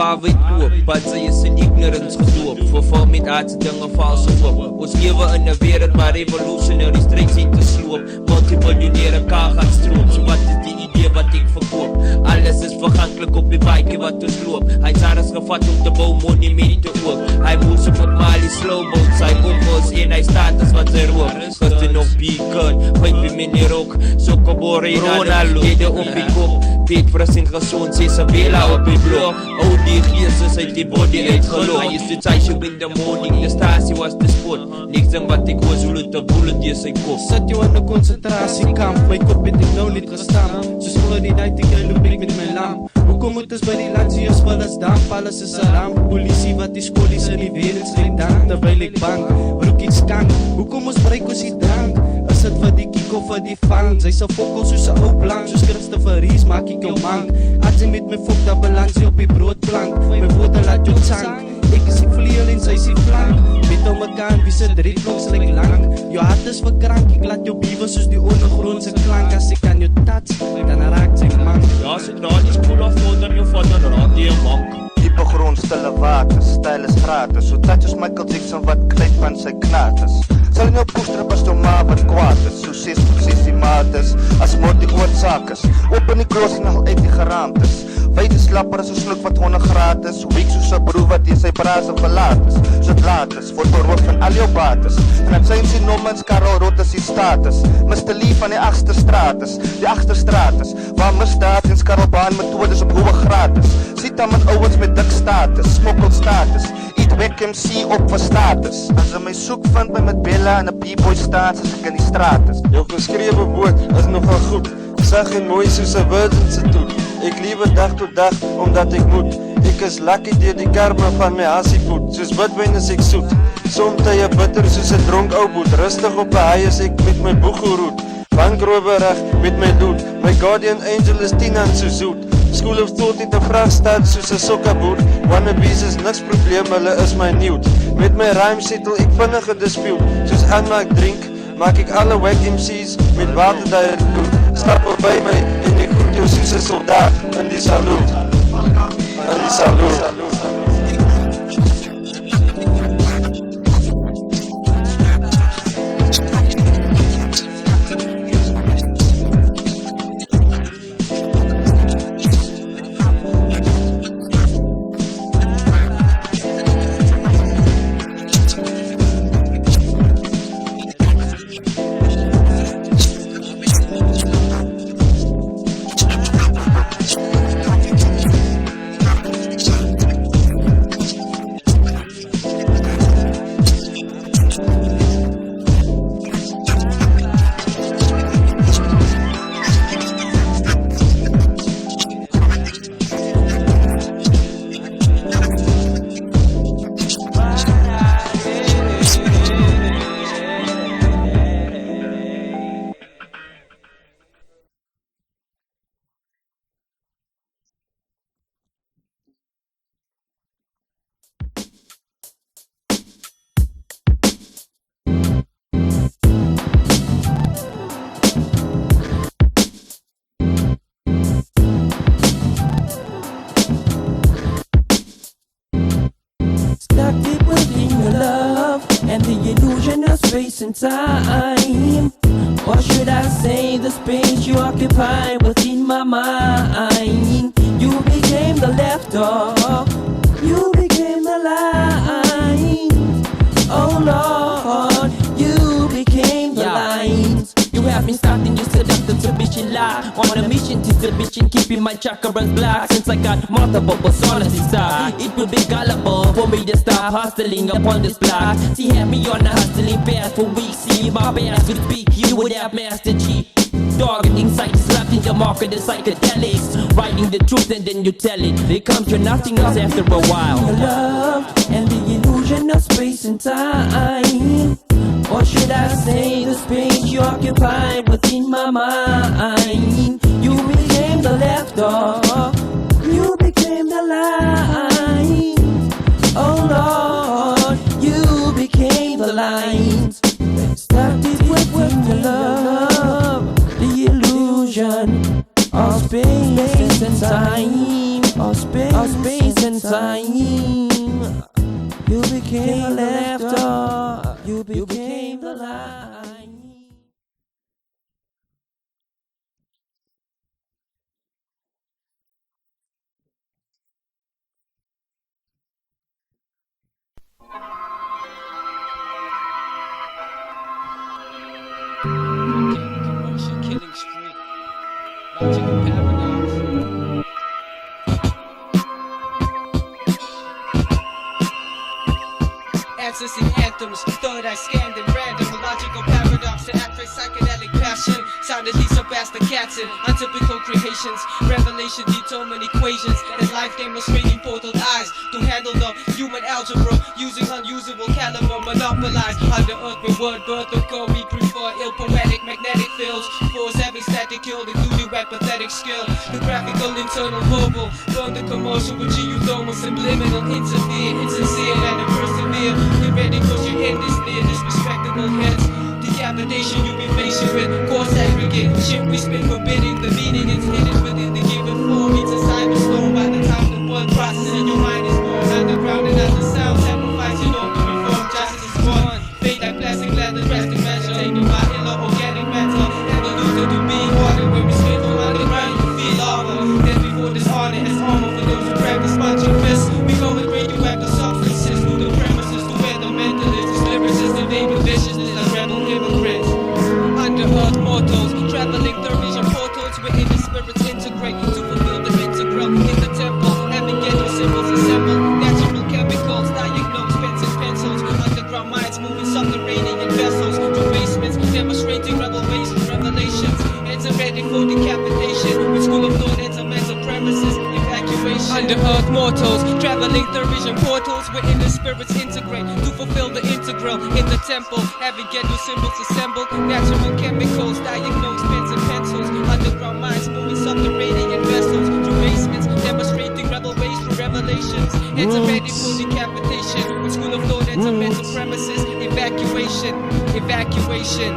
Harvard koop, wat sy is in ignorance gedoop, verval met aardse dinge valse hoop. Ons lewe in 'n wêreld waar revolutionary streeks in te sloop, multimiljonaire kaar gaan stroop. So wat is die idee wat ek verkoop? Alles is verganklik op die bike wat ons loop. Hy het alles gevat om te bou monumente ook. Hy moes op het Mali slowboat, sy oppels en hy staat as wat sy rook. Gister nog beacon, pypie met die rok, Sokobore en Ronaldo, hede op die kop. Peet fris en gezond, Isabella op die blok. Oh die gees uit die body uitgelok. I used to touch you in the morning, the stasie was the spot. Niks dan wat ek was, hoe te bullet die sy kop. Sit jou in 'n konsentrasiekamp, my kop het ek nou net gestamp. Soos voor die nightingale loop ek met my lamp. Hoekom moet ons by die landjie as vullus damp? Alles is 'n ramp, polisie wat die skolies in die wereld sleep dan, terwyl ek bang, broek iets kank. Hoekom ons breek ons die drank? Is dit vir die kiek of vir die vang? Sy se fokkel soos 'n ou plank, soos Christopher Rees maak ek jou mank. As jy met my fok, dan balans jy op die broodplank. My woorde laat jou chang, ek is die vleuel en sy is die flank. Met hom mekaan, wie se dreadlocks lyk lang. Jou hart is verkrank, ek laat jou biewe soos die ondergrondse klank. As ek aan jou touch, dan raak jy mank. Ja, as ek na die Schoolofthought dan jou vader raak die mank. Diepe grond, stille water, styl is gratis. So touch as Michael Jackson wat kruip van sy knates. Sal jy nou poestrip as jou ma wat kwaad is. So 6 die maat is, as moord die oorzaak is. Open die klos en al uit die geraamtes. Wyd is slapper as 'n snoek wat 100 gratis. Week soos 'n broer wat in sy brase verlaat is. So het laat is, voor verhoog van al jou bates. En het zijn sy nommens, Karel Rood is die status. Mr. Lee van die 8ste straat is, die agterstraat is. Waar misdaad en skarrelbaan methodes op hoë gratis. Siet dan met ouwens met dik status, smokkel status. Eat wek MC op vir status. As jy my soek vind by met Bella en 'n bboy staat, as ek in die straat is. Jou geskrewe woord is nogal goed, sag en mooi soos 'n virgin se toet. Ek lewe dag tot dag, omdat ek moet. Ek is lucky deur die karma van my hassievoet. Soos witwyn is ek soet, somtye bitter soos 'n dronk ou boet. Rustig op 'n hei is ek met my boegelroet. Bankrowerig met my loot. My guardian angel is 10 aan so zoet. Schoolofthought het 'n vraagstad soos 'n sokkerboot. Wannabes is niks probleem, hulle is my nuut. Met my rhyme settle ek vinnige dispute. Soos Anna ek drink, maak ek alle wack MC's met water daar doet. Stap op by my en ek groet jou soos 'n soldaat in die saluut. In die saluut. Space and time, or should I say the space you occupy within my mind? You became the left off, you became the line. Oh Lord, you became the lines. You have been starting your seductive submission lie. On a mission to submission, keeping my chakras black. Since I got multiple personas inside, it would be gullible for me to stop hustling upon this block. See, had me on a hustling path for weeks. See, my best would speak, you would have mastered cheap. Targeting sites, slapping the market of psychedelics. Writing the truth and then you tell it. It comes to nothingness after a while. Your love and the illusion of space and time, or should I say the space you occupy within my mind? You became the left off, you became the line. Oh Lord, you became the lines. Started with your love, the illusion of space and time, of space and time. became the laughter. You became the lie. Commercial killing street. Logical paradox. Accessing anthems, third eye scanned in random. Logical paradox to act like psychedelic passion. Soundedly surpassed the cats in untypical creations. Revelation determine equations that life demonstrating portal eyes to handle the human algebra using unusable caliber. Monopolize under earth with word birth occur. We prefer ill poetic magnetic fields. Force having static killed including rap pathetic skill. The graphical internal verbal. Burn the commercial with geothermal subliminal. Interfere, insincere and persevere. Get ready cause your end is near. Disrespectable heads. Decapitation you be facing with coarse aggregate. Shit we spit forbidding. The meaning is hidden within the given form. It's a cyberstorm by the time the blood process in your mind is born. Underground and other sound sacrificing on to reform. Justice is born. Fate like plastic leather, drastic measure. Taken by illa organic matter. Evolution to being water where we spit from underground. You feel lava. Then before dishonor has armor for those who practice punching fists. We go with radioactive substances through the premises to where the mentalists, lyricists, evade viciousness as rebel hypocrites. Under earth mortals, traveling third vision portals wherein the spirits integrate to fulfill the integral in the temple. Having ghetto symbols assembled, natural chemicals, diagnose pens and pencils. Underground minds moving subterranean vessels to basements, demonstrating rebel ways and revelations. Heads are ready for decapitation. With school of thought ends a mental premises. Evacuation. Under earth mortals, traveling third vision portals wherein the spirits integrate to fulfill the integral in the temple. Having ghetto symbols assembled, natural chemicals, diagnose pens and pencils. Underground minds moving subterranean vessels to basements, demonstrating rebel ways through revelations. Heads are ready for decapitation. With school of thought ends a mental premises. Evacuation. Evacuation.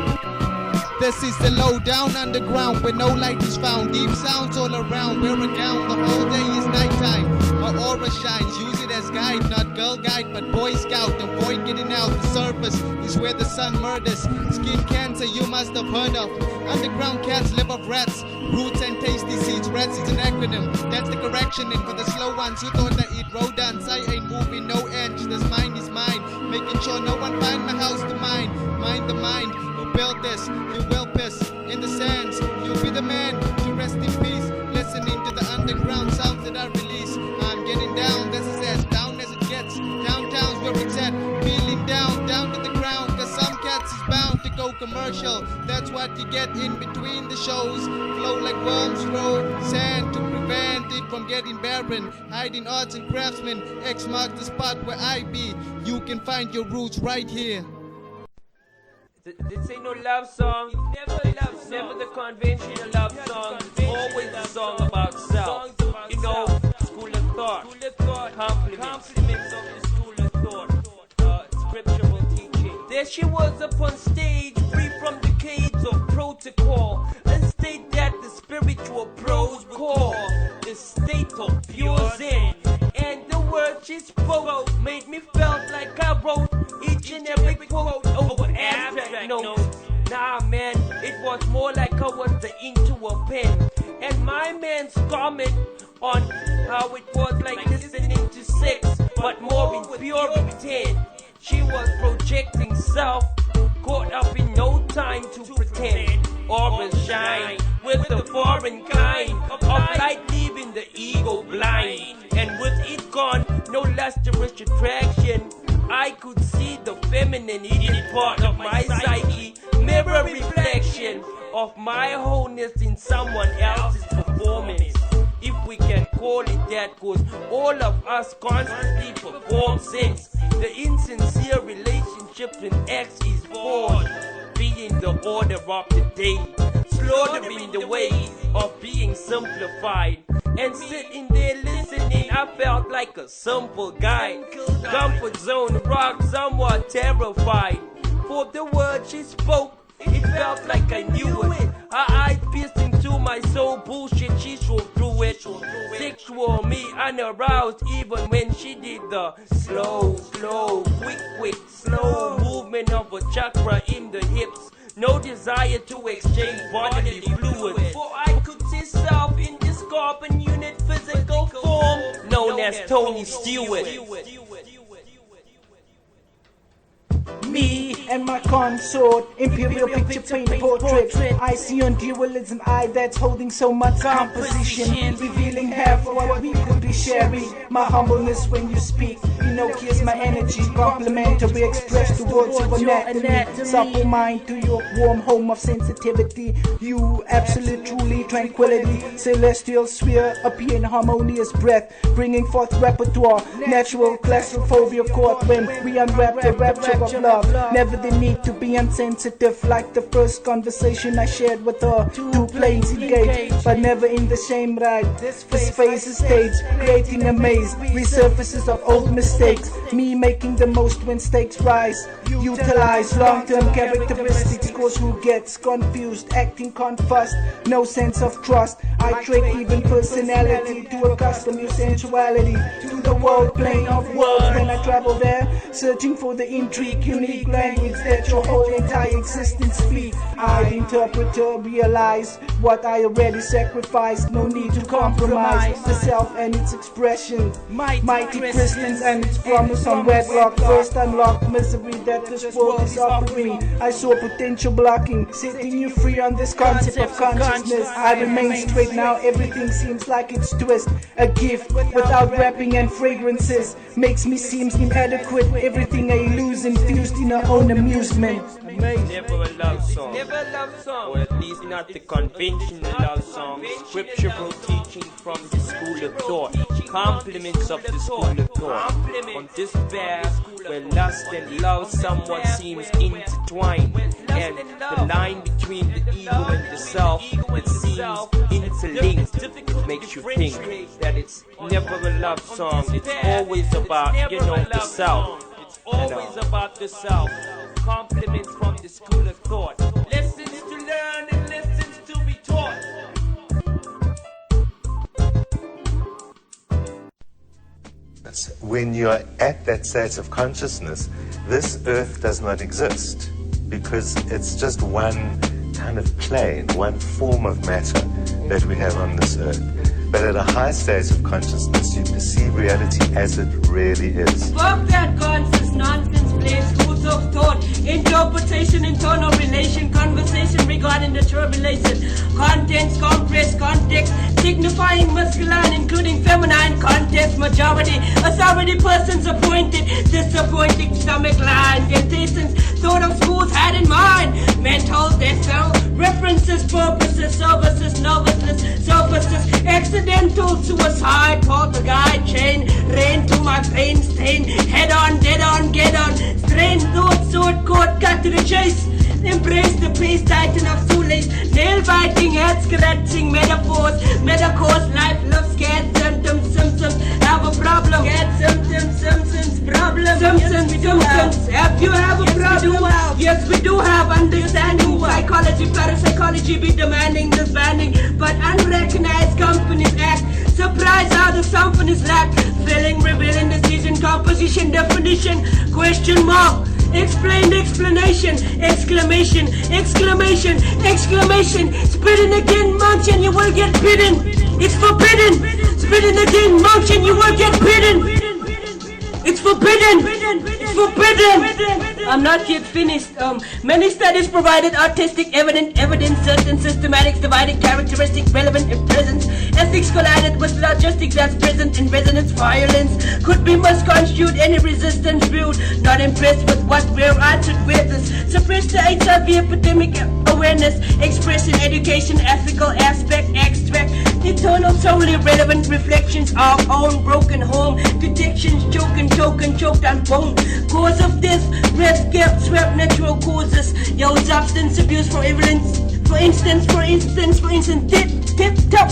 This is the low down underground where no light is found. Deep sounds all around. Wear a gown, the whole day is nighttime. My aura shines, use it as guide. Not girl guide, but boy scout. Avoid getting out, the surface is where the sun murders. Skin cancer you must have heard of. Underground cats live off rats. Roots and tasty seeds, rats is an acronym. That's the correction and for the slow ones who thought I eat rodents. I ain't moving no inch, this mine is mine. Making sure no one find my house to mine. Mind the mind. Build this, you will piss in the sands. You'll be the man to rest in peace. Listening to the underground sounds that I release. I'm getting down, this is as down as it gets. Downtown's where it's at, feeling down, down to the ground. Cause some cats is bound to go commercial. That's what you get in between the shows. Flow like worms throw sand to prevent it from getting barren. Hiding arts and craftsmen, X marks the spot where I be. You can find your roots right here. This ain't no love song. Never the conventional love song. Always a song about self. You know, school of thought. Compliments of the school of thought. Scriptural teaching. There she was upon stage, free from the cage of protocol, and state that the spiritual prose call the state of pure zen. And the words she spoke made me felt like I wrote each and every quote over abstract notes. Nah man, it was more like I was the ink to a pen. And my man's comment on how it was like listening to sex, but more in pure intent. She was projecting self, caught up in no time to pretend or shine with the foreign kind of light, leaving the ego blind. And with it gone, no lustrous attraction, I could see the feminine part of my psyche, mirror reflection of my wholeness in someone else's performance. If we can call it that, cause all of us constantly perform since the insincere relationships in X is forged, being the order of the day, slaughtering the way of being simplified. And sitting there listening, I felt like a simple guy. Comfort zone rock, somewhat terrified. For the words she spoke, it felt like I knew it. Her eyes pierced into to my soul, bullshit, she so through it. Sexual me unaroused even when she did the slow, quick, slow movement of a chakra in the hips. No desire to exchange bodily fluids. For I could see self in this carbon unit physical form known as Tony Stewart. Me and my consort, imperial picture paint portrait. I see on dualism eye that's holding so much composition, revealing half of what we could be sharing. My humbleness when you speak, here's my energy, complimentary expressed towards your anatomy. Supple mind to your warm home of sensitivity. You absolute truly tranquility, celestial sphere appear in harmonious breath, bringing forth repertoire, natural claustrophobia caught when we unwrap the rapture of love. Never the need to be insensitive like the first conversation I shared with her. Two planes engaged, but never in the same ride. This phase is staged, creating a maze, resurfaces of old mistakes. Me making the most when stakes rise. Utilize long-term characteristics, cause who gets confused, acting confused, no sense of trust. I trick even personality to accustom your sensuality to the world plane of worlds. When I travel there, searching for the intrigue, unique language that your whole entire existence speaks. I, the interpreter, realize what I already sacrificed. No need to compromise the self and its expression. Mighty Christians and its promise on wedlock. First unlock misery that this world is offering. I saw potential blocking, setting you free on this concept of consciousness. I remain straight now, everything seems like it's twist. A gift without wrapping and fragrances makes me seem inadequate. Everything I lose infused in our own amusement. Never a love song, or at least not the conventional love song. Scriptural teaching from the school of thought, compliments of the school of thought. On this path where lust and love somewhat seems intertwined, and the line between the ego and the self, it seems interlinked. It makes you think that it's never a love song. It's always about, the self. It's always about the self. Compliments from the school of thought. Lessons to learn and lessons to be taught. When you're at that state of consciousness, this earth does not exist because it's just one kind of plane, one form of matter that we have on this earth. But at a high state of consciousness, you perceive reality as it really is. Fuck that Konsis Nonsense place, schools of thought, interpretation, internal relation, conversation regarding the turbulation, contents, compressed context, signifying masculine, including feminine context, majority, authority persons appointed, disappointing stomach line, temptations, thought of schools had in mind, mental decel, references, purposes, services, nervousness, surfaces, accidental suicide, poltergeist, chain, rain to my pain stain, head on, dead on, get on, strain, thought, sword, cord, cut to the chase, embrace the pace, titan of shoelace, nail biting, head scratching, metaphors, metacourse, life, love, scared, symptoms, have a problem, get symptoms, problem, symptoms, have you have a problem? Yes, we do have understanding, psychology, parapsychology be demanding, disbanding, but unrecognized companies act, surprise how the symphonies lack, filling, revealing decision, composition, definition, question mark, explained explanation, exclamation, spitting again, munching, you will get bitten, it's forbidden, spitting again, munching, you will get bitten. It's forbidden! It's forbidden! I'm not yet finished. Many studies provided artistic evidence, certain systematics divided characteristics relevant in presence, ethics collided with logistics that's present in resonance, violence could be misconstrued, any resistance viewed, not impressed with what we're answered witness, suppress the HIV epidemic awareness, expression, education, ethical aspect, extract, eternal, solely relevant reflections of own broken home, detections, choked on bone, cause of this, rest kept, swept, natural causes, yo, substance abuse for evidence, for instance, tick-tock,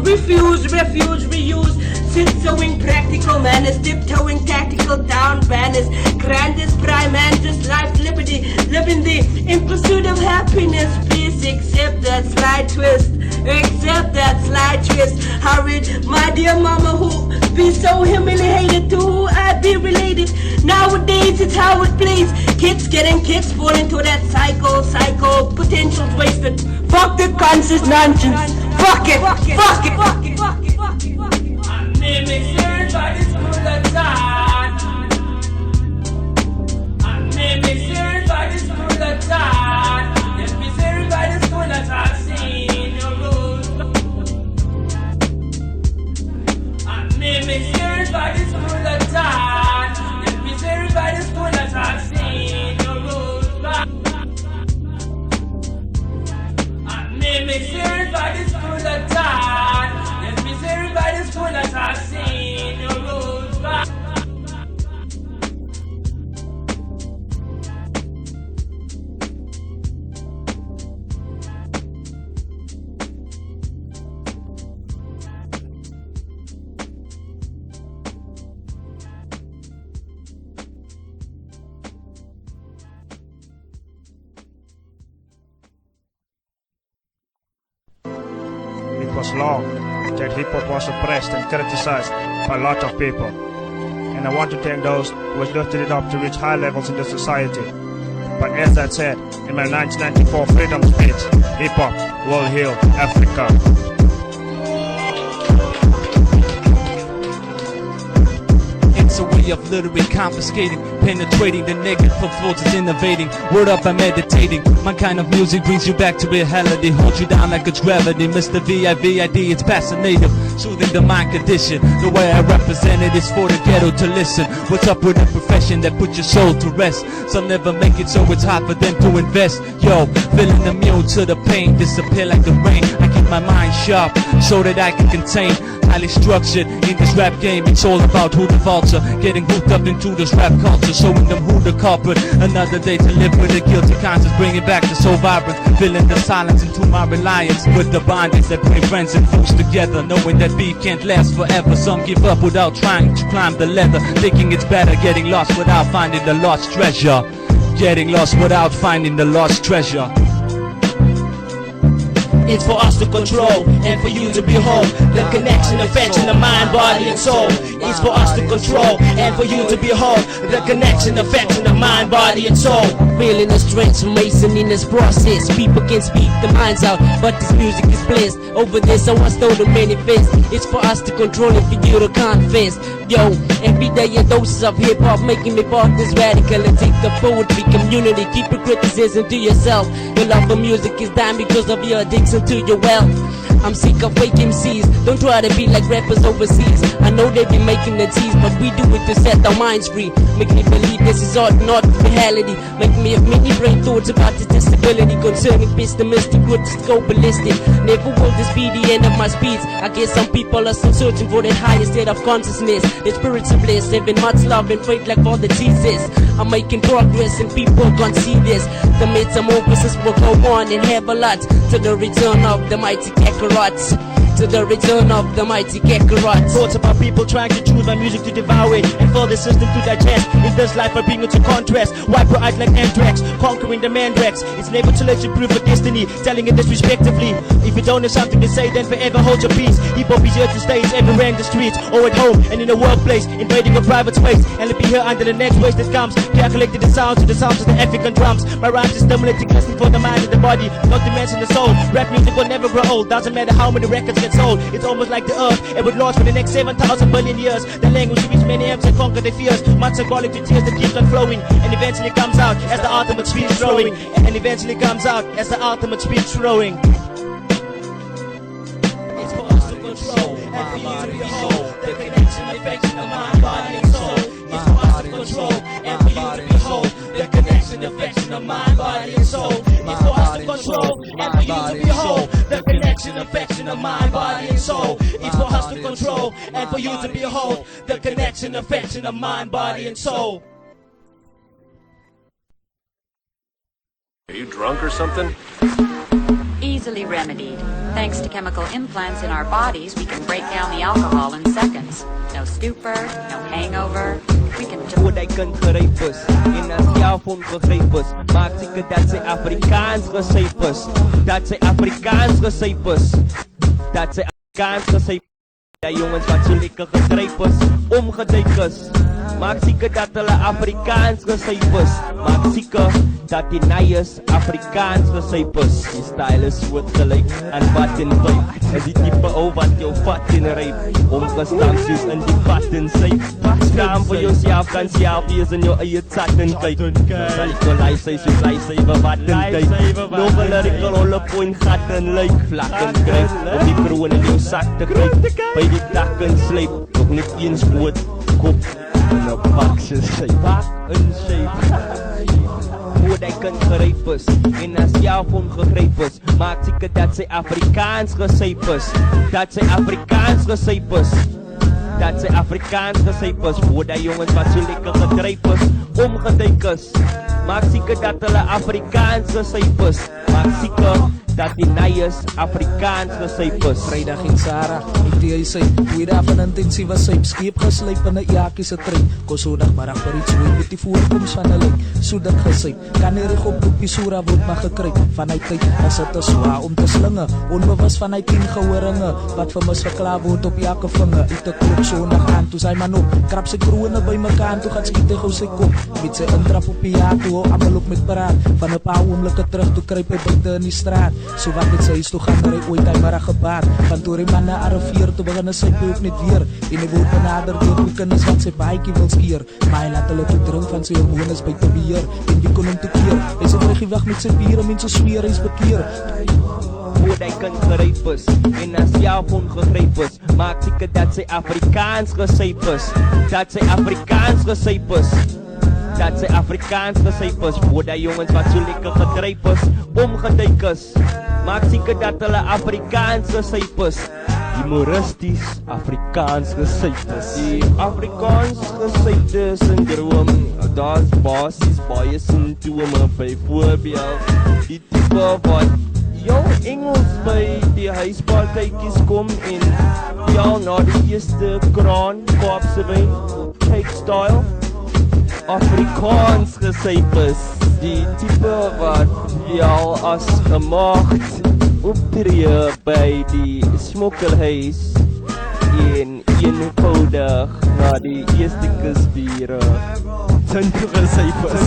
refuse, reuse, sit sewing practical manners, tiptoeing tactical down banners, grandest prime and just life liberty, living the in pursuit of happiness. Please accept that slight twist, accept that slight twist. Hurried, my dear mama who be so humiliated to who I be related. Nowadays it's how it plays. Kids getting kids fall into that cycle, potential's wasted. Fuck the Konsis Nonsense. Fuck it, fuck it, fuck it, fuck it, fuck it, fuck it. I'm naming everybody's school of thought. I'm naming everybody's school of thought. Yes, miss everybody's school of thought. Seen your rules. I'm naming everybody's school of thought. Yes, miss everybody's school of thought. Seen your rules. I'm naming everybody's school of thought. Yes, miss everybody's school of thought. Seen your rules. It was long that hip-hop was oppressed and criticized by a lot of people. And I want to thank those who has lifted it up to reach high levels in the society. But as I said in my 1994 freedom speech, hip-hop will heal Africa. It's a way of literally confiscating, penetrating the negative forces, innovating. Word up, I'm meditating. My kind of music brings you back to reality, holds you down like it's gravity. Mr. VIVID, it's fascinating, soothing the mind condition. The way I represent it is for the ghetto to listen. What's up with a profession that puts your soul to rest? Some never make it, so it's hard for them to invest. Yo, feeling immune to the pain, disappear like the rain. I keep my mind sharp so that I can contain. Highly structured in this rap game, it's all about who the vulture. Getting hooked up into this rap culture, showing them who the culprit. Another day to live with a guilty conscience, bringing back the soul vibrance, filling the silence into my reliance. With the bondage that bring friends and fools together, knowing that beef can't last forever. Some give up without trying to climb the ladder, thinking it's better getting lost without finding the lost treasure. Getting lost without finding the lost treasure. It's for us to control and for you to behold the connection, affection of mind, body and soul. It's for us to control and for you to behold the connection, affection of mind, body and soul. Feeling this transformation in this process. People can speak their minds out, but this music is blessed. Over this I was told to manifest. It's for us to control and for you to confess. Yo, every day a doses of hip-hop, making me part this radical. And take the poetry community, keep your criticism to yourself. Your love for music is dying because of your addiction to your wealth. I'm sick of fake MCs, don't try to be like rappers overseas. I know they be making the tease, but we do it to set our minds free. Make me believe this is art, not reality. Make me have many brain thoughts about this disability, concerning pessimistic, good to go ballistic. Never will this be the end of my speech. I guess some people are still searching for that higher state of consciousness. Their spirits of bliss, having much love and faith like Father Jesus. I'm making progress and people can't see this. The metamorphosis will go on and have a lot, to the return of the mighty Kakarot. To the return of the mighty Kakarot. Thoughts about people trying to choose my music to devour it and for the system to digest. In this life I bring it to contrast. Wipe your eyes like anthrax, conquering the mandrax. It's never too late to prove your destiny, telling it disrespectively. If you don't have something to say, then forever hold your peace. Hip-hop is here to stay, it's everywhere in the streets, or at home and in the workplace, invading a private space. And it'll be here under the next wave that comes, calculating the sounds to the sounds of the African drums. My rhymes is stimulating, listening for the mind and the body, not to mention the soul. Rap music will never grow old, doesn't matter how many records get sold. It's almost like the earth, it would launch for the next 7,000 billion years. The language to which many have to conquer their fears, much symbolic to tears that keeps on flowing, and eventually comes out as the ultimate speech flowing. And eventually comes out as the ultimate speech flowing. It's for us to control and for you to behold the connection, affection of mind, body and soul. It's for us to control and for you to behold the connection, affection of mind, body and soul. It's for us to control and for you to behold the connection, affection of mind, body and soul. It's for us to control and for you to behold the connection, affection of mind, body and soul. Are you drunk or something? Ease easily remedied. Thanks to chemical implants in our bodies, we can break down the alcohol in seconds. No stupor, no hangover. We can just... Hoe jy kind geryp is en as selfoon gegryp is, maak seker dat sy Afrikaans gesyp is. Dat sy Afrikaans gesyp is. Dat sy Afrikaans gesyp is. Die jongens wat so lekker gegryp is, omgeduik is. Maak seker dat hulle Afrikaans gesyp is. Maak seker dat die naies Afrikaans gesyp is. Die style is soortgelyk aan wat en vyp. Is die type ou wat jou vat en ryp. Omgestaan soos in die vat en syp. Skaam vir jouself, kan self wees in jou eie tat en kyk. Sal ek jou lys sy soos lys sy wat en kyk. Nog een lyrical holle point gat en lyk. Vlak en kryp, om die kroon in jou sak te kryp. By die dak en slyp, nog net eens boot, kop. En een bak se syp. Bak en syp. Hoe die kind geryp is en as selfoon gegryp is, maak seker dat sy Afrikaans gesyp is. Dat sy Afrikaans gesyp is. Dat sy Afrikaans gesyp is. Hoe die jongens wat so lekker gegryp is, omgeduik is. Maak seker dat hulle Afrikaans gesyp is. Maak seker dat die naies Afrikaans gesyp is. Vrydag en Sarah, ek die hy sy tweede af van intensieve syp, skeep geslyp in 'n jaakie se trein. Kos sodag maar vir iets hoe met die voorkoms van 'n lyk. So dit gesyp, kan nie reg op die sura word maar gekryp. Vanuit tyd as dit te swaar om te slinge, onbewus vanuit 10 gehoringe wat vir mis verklaar word op elke vinger. Uit 'n klop sonig aan toe sy man op, krap sy krone by mekaar toe gaan skiet hy gou sy kop. Met sy intrap op die toe almal op met praat. Van 'n paar oomblikke terug toe kruip hy buite in die straat. So wat het sy is toe gaan hy ooit hy maar gebaat. Van toe die man na arriveer toe begin sy ook net weer. En hy word benader deur hoe kinders wat sy baadjie wil skeer. Maar hy laat hulle toe drink van sy hormones by te beheer. En wie kon hom toe keer? Hy sit terug weg met sy bier en mense sweer hy's bekeer. Hoe die kind geryp is en as selfoon gegryp is, maak seker dat sy Afrikaans gesyp is. Dat sy Afrikaans gesyp is. Dat sy Afrikaans gesyp is. Hoe die jongens wat so lekker gegryp is, omgeduik is. Maak seker dat hulle Afrikaans gesyp is. Humoristies Afrikaans gesyp is. Die Afrikaans gesypte syndroom, daar's basies baie simptome. Byvoorbeeld die tipe wat jou Engels by die huispartytjies kom en jou na die eerste kraan Kaapse wyn, cake style Afrikaans gesyp is. Die type wat jou as gemaagd optree by die smokkelhuis en eenvoudig na die eerste kusbiere. Sinto gesyp is.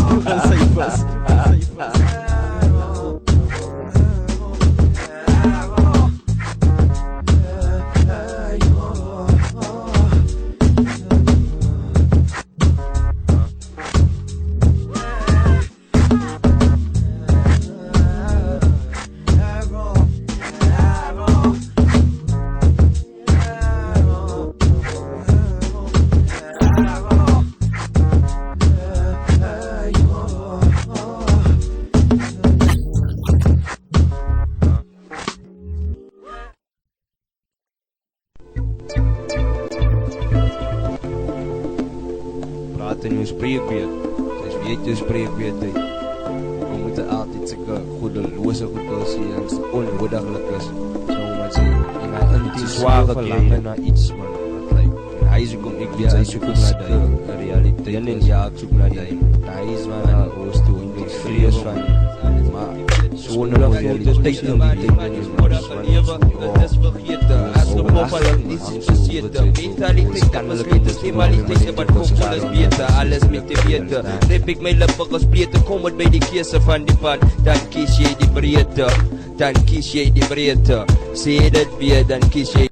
In jou spreekbeeld, dus weet jou spreekbeeld uit. We moeten altijd zulke goedelose goedels onnodiglik is, so wat sê, en hy in die zware verlangen na iets, man, wat lyk, en hy soek om ek weet, hy soek om na die realiteit, en ja, ek soek na die, hy is waar ons toe, en ek vrees van, maar, so na die realiteit in die ding, is dit is vergete, as gevolg van niets is versete, mentaliteit en miskien is stimaliteit, wat volgol is beter, alles met die wete, rip ek my lippe gesplete, kom het by die keuse van die pad, dan kies jy die breedte, sê dit weer, dan kies jy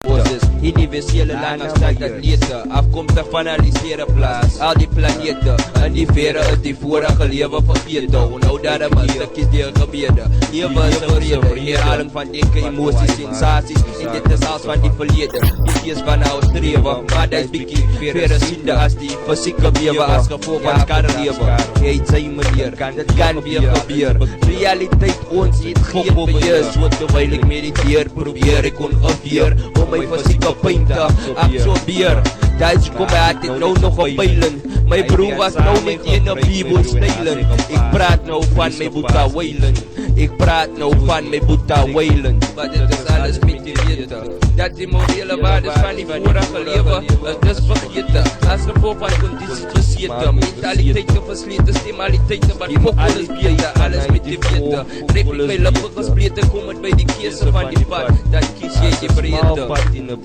Konsis, universele langafstand atlete, afkomstig van alisere plaas, al die planete, in die verre is die vorige lewe vergete, onthou dat er maar stukkies deur gebede, lewe is een vrede, herhaling van denke, emoties, sensaties, en dit is als van die verlede, die gees van nou strewe, maar dit is bykie verre siende as die fysieke wewe, as gevolg van skade lewe, jy het sy meneer, dit kan weer gebeur, realiteit ons het geen beheer, so terwyl ek mediteer, probeer ek ongeveer, om my fysieke pyn te absorbeer. Duits kom my hart het nou nog op peilen. My broer was nou met ene bboy stylen. Ek praat nou van my boeta weilen. Ek praat nou van my Boeta Wayland, maar dit is alles met die wete. Dat die morele waardes van die vorige lewe is dis vergete. As gevolg van kondisies besete, mentaliteite verslete, stimuliteite wat fok alles beter, alles met die wete. Trek ek my lippe gesplete, kom het by die keuse van die pad, dan kies jy die breedte,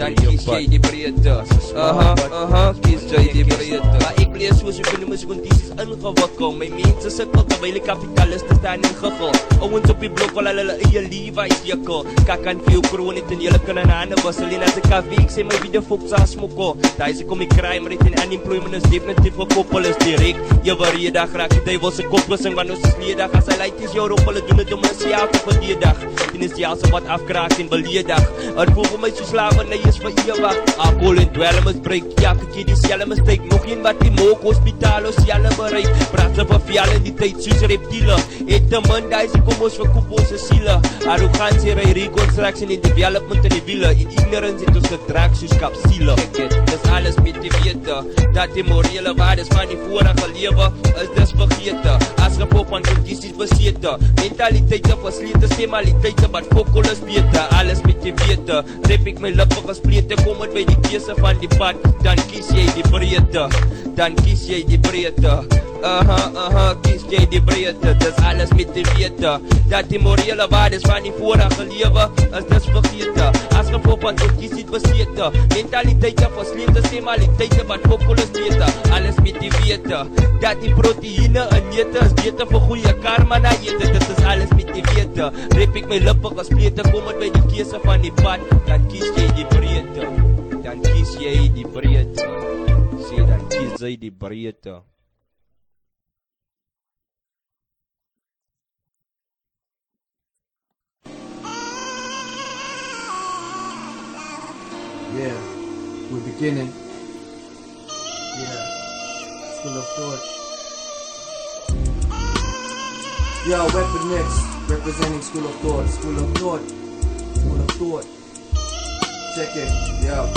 dan kies jy die breedte. Kies jy die breedte. Maar ek lees soos-ekonomische kondisies ingewikkel, my mense sukkel terwyl die kapitaliste staan in gegil. Ouwens op die blok wil hulle eie Levi's jekkel, kak aan veel kroon het en jylle kan in hande wassel. En as ek kafie, ek sê my wie de foks aan smokkel. Daar is ek om die crime rate en unemployment is definitief gekoppel, is direct. Jy wareedag raak die duivelse koplossing, want ons is leedag. As hy leid is jou rop, hulle doen het om ons self te verdedig. En is die alse wat afkraak en beledig. Het voel vir my so slavernij is vir ewig. Alcohol en dwelm is breek, ja, ek jy die selle mistake. Nog een wat die mook, hospitaal, ons jelle bereik. Praat sy vervel in die tyd soos reptiele. Het te min, daar is ek om ons verkoop onze siele. Arrogantie, reconstruction en development in die wiele. En ignorance het ons gedrag soos kapsiele. Kijk het, dis alles met die wete. Dat die morele waardes van die vorige lewe is dis vergete. As gevolg van kondisies besete. Mentaliteite verslete, stemmaliteite wat fokol is beter. Alles met die wete. Rep ek my lippe gesplete, kom het by die keuse van die pad. Dan kies jy die breedte. Dan kies jy die breedte. Kies jy die breedte. Dis alles met die wete. Dat die morele waardes van die vorige lewe is dis vergete. As gevolg van kondisies besete. Mentaliteite verslete, stemmaliteite wat fokol is beter. Alles met die wete. Dat die proteïne in neute is beter vir goeie karma na ete. Dit is alles met die wete. Rep ek my lippe gesplete, kom het by die keuse van die pad. Dan kies jy die breedte. Dan kies jy die breedte. Sê dan kies jy die breedte. Yeah, we're beginning. Yeah, School of Thought. Yo, Weapon Mix, representing School of Thought. School of Thought. School of Thought. Check it, yo.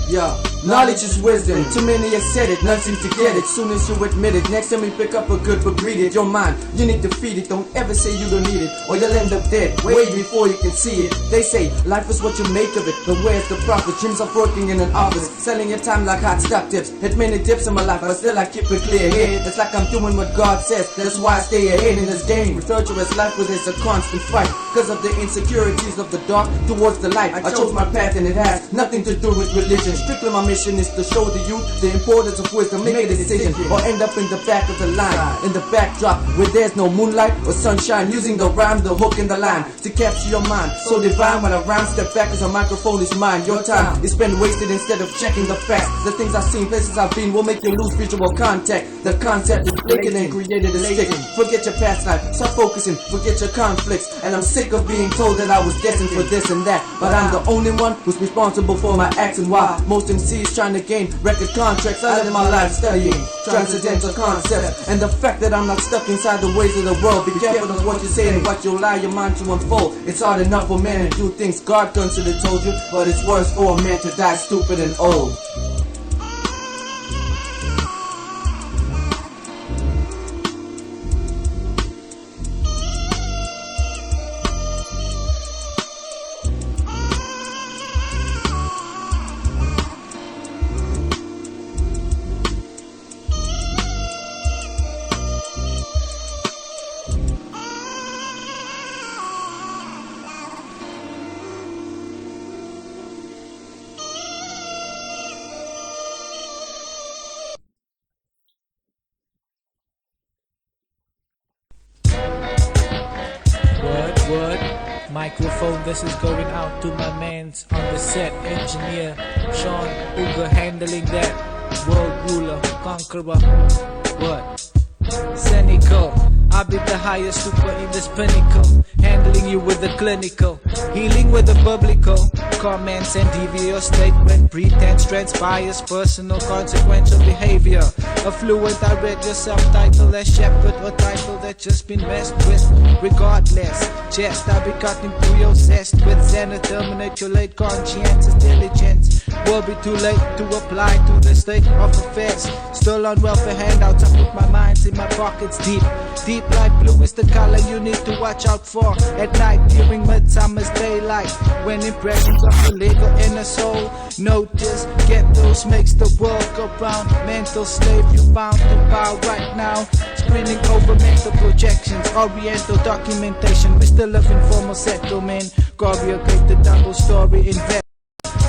Yo, knowledge is wisdom. Too many have said it, none seem to get it. Soon as you admit it, next time you pick up a good but greed it. Your mind, you need to feed it. Don't ever say you don't need it, or you'll end up dead way before you can see it. They say life is what you make of it, but where's the profit? Dreams of working in an office, selling your time like hot stock tips. Hit many dips in my life, but still I keep it clear head. It's like I'm doing what God says. That's why I stay ahead in this game. Refer to as life, where there's a constant fight, cause of the insecurities of the dark towards the light. I chose my path and it has nothing to do with religion. Strictly my mission is to show the youth the importance of wisdom. Make a decision or end up in the back of the line, in the backdrop where there's no moonlight or sunshine. Using the rhyme, the hook and the line to capture your mind. So divine when I rhyme, step back as a microphone is mine. Your time is spent wasted instead of checking the facts. The things I've seen, places I've been will make you lose visual contact. The concept is taken and created a stick. Forget your past life, start focusing, forget your conflicts. And I'm sick of being told that I was destined for this and that, but I'm the only one who's responsible for my acts. And why most MCs trying to gain record contracts, I live my life studying transcendental concepts. And the fact that I'm not stuck inside the ways of the world. Be careful of what you say and what you allow your mind to unfold. It's hard enough for man to do things God considered told you, but it's worse for a man to die stupid and old. Microphone, this is going out to my mans on the set. Engineer Sean Uga handling that. World ruler, conqueror. What? Cynical. I'll be the highest super in this pinnacle. Handling you with the clinical, healing with the biblical. Comments and devious statement, pretense transpires personal consequential behavior. Affluent, I read your subtitle as shepherd or title that just been messed with. Regardless, just I be cutting through your zest with zen, terminate your late conscientious diligence. Will be too late to apply to the state of affairs. Still on welfare handouts, I put my minds in my pockets deep. Deep light blue is the color you need to watch out for at night during midsummer's daylight. When impressions of the legal inner soul notice, get those makes the world go round. Mental slave you bound to bow right now. Screening over mental projections, oriental documentation. We still live in formal settlement. Corrugate the double story invest.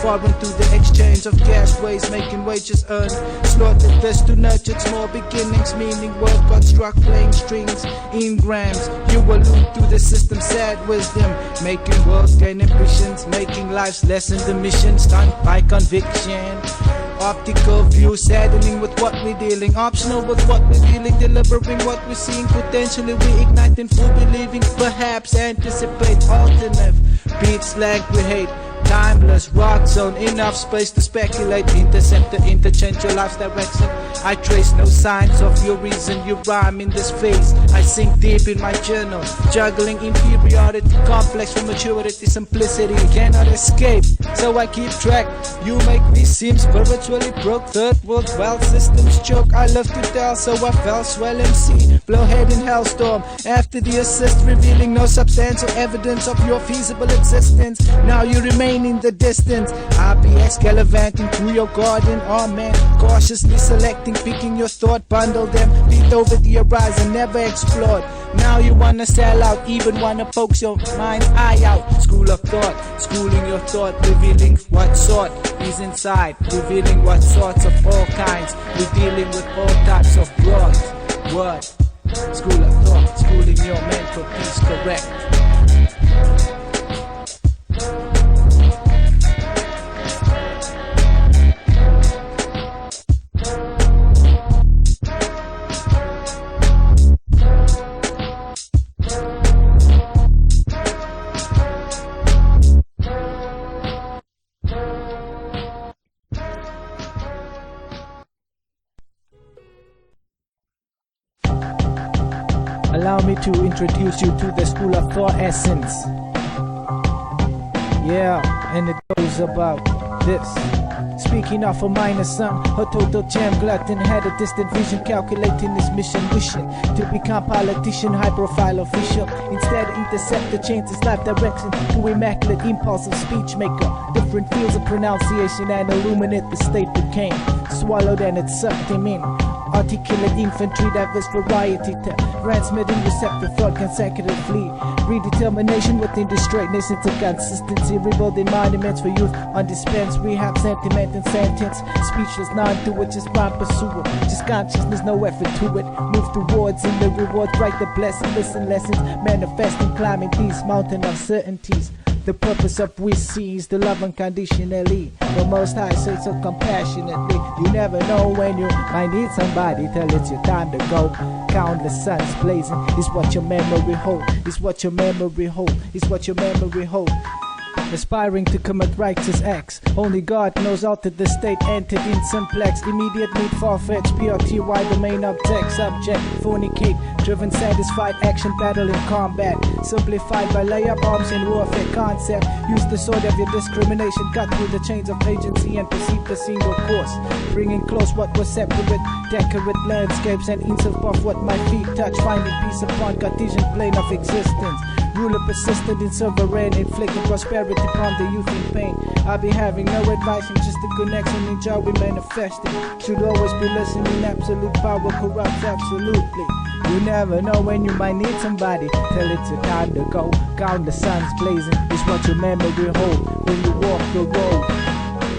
Foreign through the exchange of cash ways, making wages earned. Slaughtered this to nurture small beginnings, meaning word construct playing strings in grams. You allude to the system's sad wisdom, making worlds gain ambitions, making lives lessen the mission, stunned by conviction. Optical view, saddening with what we're dealing, optional with what we're dealing, delivering what we're seeing, potentially we ignite in full believing, perhaps anticipate alternative beats like we hate. Timeless rock zone, enough space to speculate, intercept the interchange your life's direction. I trace no signs of your reason, you rhyme in this phase. I sink deep in my journal, juggling inferiority, complex from maturity, simplicity cannot escape, so I keep track. You make me seem spiritually broke, third world wealth systems choke. I love to tell, so I fell swell MC, blow head in hellstorm. After the assist revealing no substantial evidence of your feasible existence, now you remain in the distance. RPX gallivanting through your garden, oh man, cautiously selecting, picking your thought, bundle them, beat over the horizon, never explored. Now you wanna sell out, even wanna poke your mind's eye out. School of thought, schooling your thought, revealing what sort is inside, revealing what sorts of all kinds. We're dealing with all types of broad. What? School of thought, schooling your mental peace, correct. Allow me to introduce you to the School of Thought essence. Yeah, and it goes about this. Speaking of a minor son, a total jam glutton, had a distant vision, calculating his mission, wishing to become politician, high profile official. Instead intercept the change his life direction to immaculate impulse of speech maker. Different fields of pronunciation and illuminate the state became swallowed and it sucked him in. Articulate infantry, diverse variety, transmitting receptive thought consecutively. Redetermination within the straightness into consistency, rebuilding monuments for youth on dispense, rehab sentiment and sentence. Speechless, non-do it, just mind pursuer. Just consciousness, no effort to it. Move towards in the reward, write the blessing, listen lessons, manifesting, climbing these mountain uncertainties. The purpose of we seize the love unconditionally. The Most High says so compassionately. You never know when you might need somebody till it's your time to go. Countless suns blazing is what your memory hold. Is what your memory hold. Is what your memory hold. Aspiring to commit righteous acts. Only God knows altered the state entered in simplex. Immediate need far-fetched. PRTY the main object. Subject fornicate. Driven satisfied action battle in combat. Simplified by layup arms in warfare concept. Use the sword of your discrimination. Cut through the chains of agency and perceive the single course. Bringing close what was separate. Decorate landscapes and inches of what my feet touch. Finding peace upon Cartesian plane of existence. Ruler persistent in sovereign, inflicting prosperity upon the youth in pain. I'll be having no advice, and just a connection in joy we manifesting. Should always be listening, absolute power corrupts absolutely. You never know when you might need somebody till it's your time to go. Count the suns blazing is what your memory hold when you walk the road.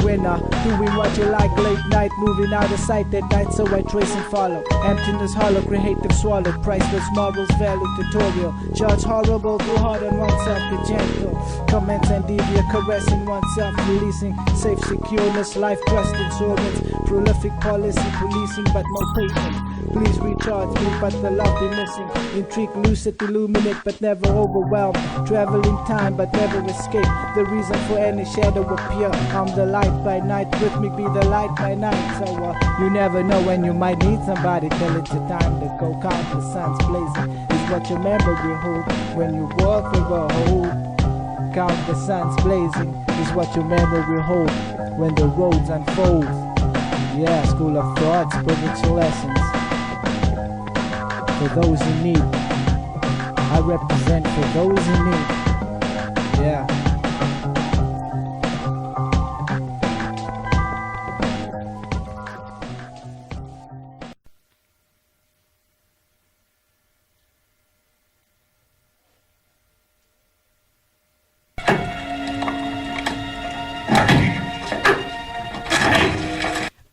Winner, doing what you like late night, moving out of sight at night, so I trace and follow. Emptiness hollow, creative swallowed, priceless morals, value tutorial. Judge horrible, go hard on oneself, be gentle. Comments and deviate, caressing oneself, releasing safe secureness, life trust insurance, prolific policy, policing but no patience. Please recharge me, but the love be missing. Intrigue, lucid, illuminate, but never overwhelm. Travel in time, but never escape. The reason for any shadow appear. I'm the light by night, rhythmic be the light by night. So you never know when you might need somebody till it's your time to go. Count the suns blazing is what your memory hold when you walk the road. Count the suns blazing is what your memory hold when the roads unfold. Yeah, School of Thought, spiritual lessons. for those in need. I represent for those in need. Yeah.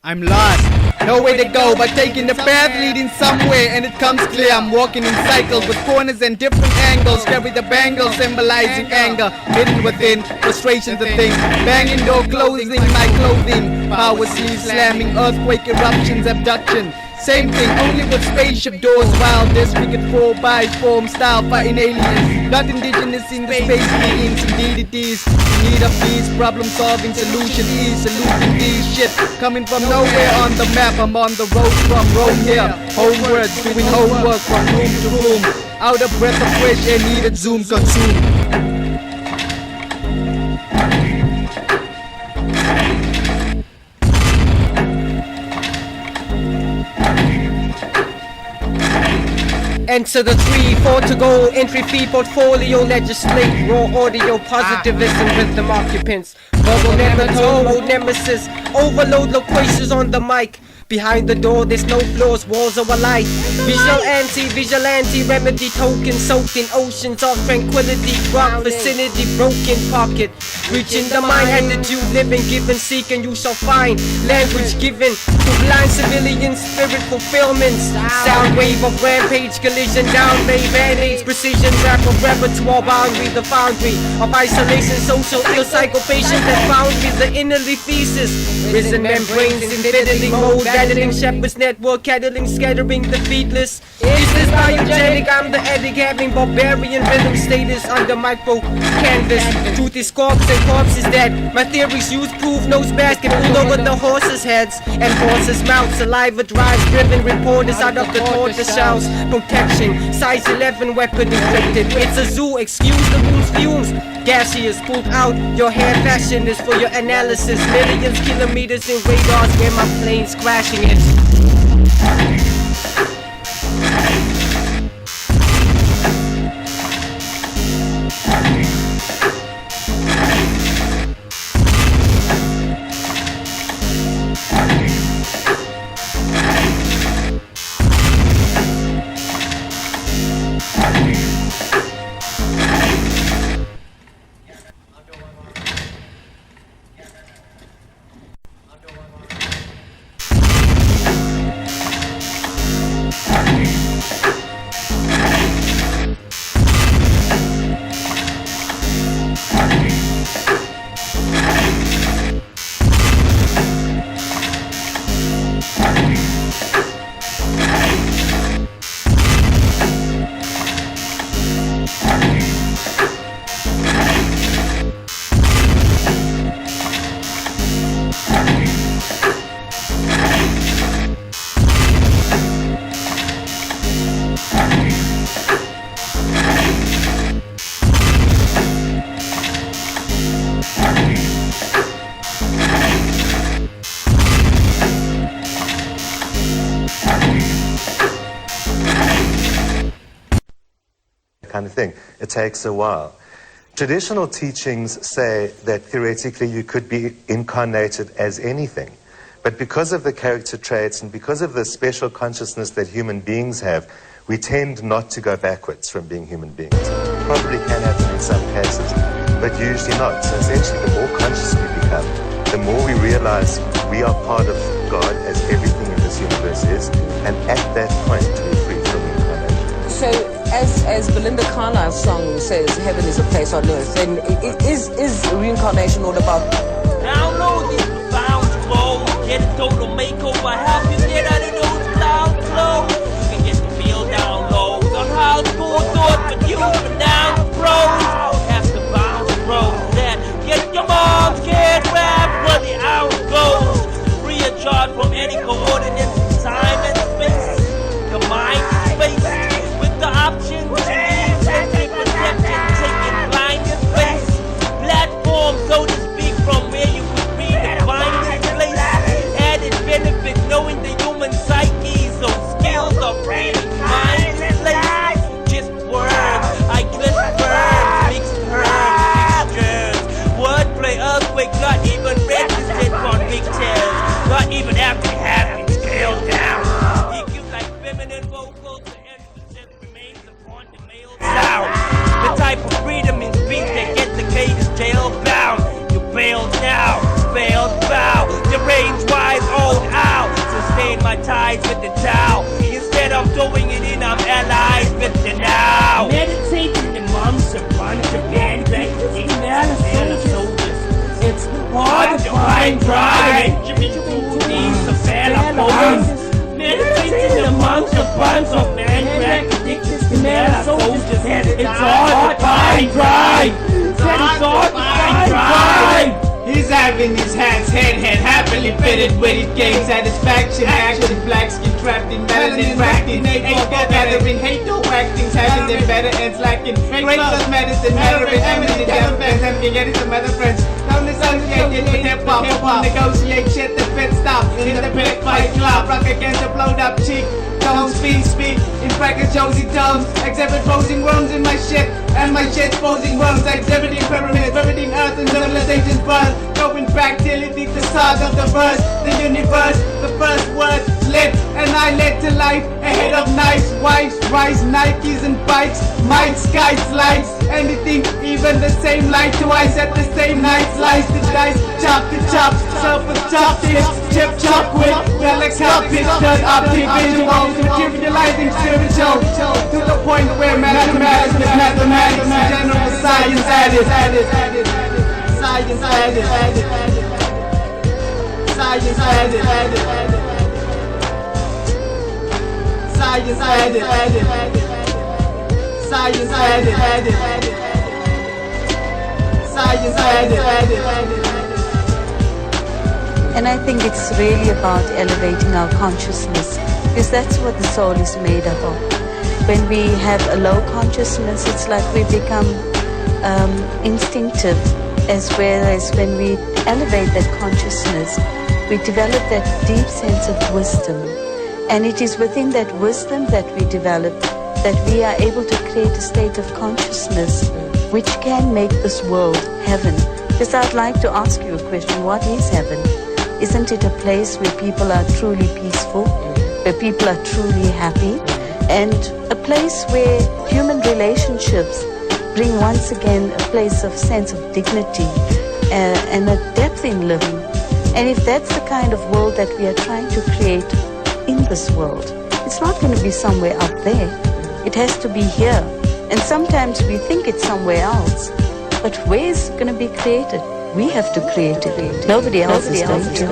I'm lost, nowhere to go but taking the path leading somewhere, and it comes clear I'm walking in cycles with corners and different angles. Carry the bangle symbolizing anger, hidden within frustrations of things. Banging door closing my clothing, power sleeve slamming, earthquake eruptions, abduction. Same thing, only with spaceship doors. Wildest, we could 4x form style fighting aliens. Not indigenous in the space beings, indeed it is. In need of these problem solving solution is saluting these shit. Coming from nowhere on the map, I'm on the road from Rome here. Homewards, doing homework from room to room. Out of breath of fresh air, needed zoom consume. Enter the 3, 4 to go, entry fee portfolio, legislate, raw audio, positivism with them occupants. Bubble nematode, mode nemesis, overload loquacious on the mic. Behind the door there's no floors, walls are alight. Vigilante, remedy token soaked in oceans of tranquility. Rock vicinity, broken pocket. Reaching the mind, attitude, living, given, seeking, you shall find. Language given to blind civilian spirit fulfillments. Sound wave of rampage, collision, down, lay band-aids, precision, rap of repertoire, boundary, the foundry of isolation, social ill, psychopatient that found me the innerly thesis. Risen membranes in fiddling mode, battling shepherd's network, cattling, scattering the feetless. Is this biogenic? I'm the addict having barbarian rhythm status under micro canvas. Truth is corpse and corpse is dead. My theories use proof, nose basket pulled over the horses' heads and horses' mouths. Saliva drives driven reporters out of the tortoise shells. Protection, size 11 weapon inflicted. It's a zoo, excuse the room's fumes. Gaseous pulled out, your hair fashion is for your analysis. Millions kilometers in radars where my plane's crashing it. Kind of thing. It takes a while. Traditional teachings say that theoretically you could be incarnated as anything, but because of the character traits and because of the special consciousness that human beings have, we tend not to go backwards from being human beings. Probably can happen in some cases, but usually not. So essentially, the more conscious we become, the more we realize we are part of God, as everything in this universe is, and at that point we're free from incarnation. So as Belinda Carlisle's song says, heaven is a place on earth, then is reincarnation all about? Download these profound flows, get a total makeover, help you get out of those cloud clothes. You can get the real downloads on how school thought for you, but now pros have to bounce pros that get your mom's kid rap where the hour goes. Free of charge from any coordinates, time and space. The mind is space. The option to leave entry perception, taking blind in face. Platform, so to speak, from where you could redefine this place. Added benefit knowing the human psyche, so skills are really mine. align my ties with the Tao. Instead of throwing it in, I'm allies with the now. Meditating amongst a bunch of band-back soldiers. It's hard to find pride. These are fella boys. Meditating amongst a bunch of band-back soldiers. It's hard to find pride. It's hard to find pride. He's having his hands head happily fitted with his game satisfaction. Action, black skin trapped in melanin practice. Ain't gathering hate no acting. Having their better ends lacking. Great love medicine, mattering eminent death fans. I'm getting some other friends. Don't associate with hip hop. Negotiate shit that fits stop. In the pit fight club. Rock against a blowed up cheek. Don't speak in brackets Josie tones. Exhibit posing worms in my shit. And my shit's posing worms. Exhibiting pyramids, riveting earth and civilization's birth. Going back till it eats the stars of the verse. The universe, the first word lit. And I led to life ahead of nice wives, rice, Nikes and bikes. Might sky slides. Anything, even the same light twice at the same night. Slice the dice, chop the chops. Surface chopsticks, chip chop quick. Telescopic, turn optic visuals. Materializing spiritual to the point where mathematics with mathematics, general science added. Science added. Science added. Science added. Science added. Science added. And I think it's really about elevating our consciousness, because that's what the soul is made up of. When we have a low consciousness, it's like we become instinctive, as well as when we elevate that consciousness, we develop that deep sense of wisdom. And it is within that wisdom that we develop that we are able to create a state of consciousness which can make this world heaven. Because I'd like to ask you a question: what is heaven? Isn't it a place where people are truly peaceful, where people are truly happy, and a place where human relationships bring once again a place of sense of dignity and a depth in living? And if that's the kind of world that we are trying to create in this world, it's not going to be somewhere up there. It has to be here. And sometimes we think it's somewhere else. But where is it going to be created? We have to create it. Nobody else is going to.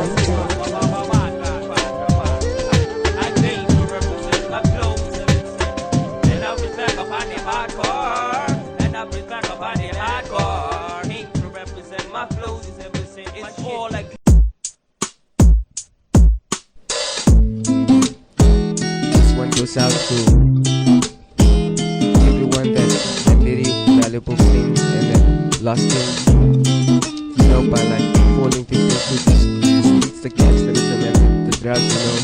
Goes out to everyone that very valuable things and then lost him, you know, by like falling victim to the streets, the gangsterism and the drugs, you know,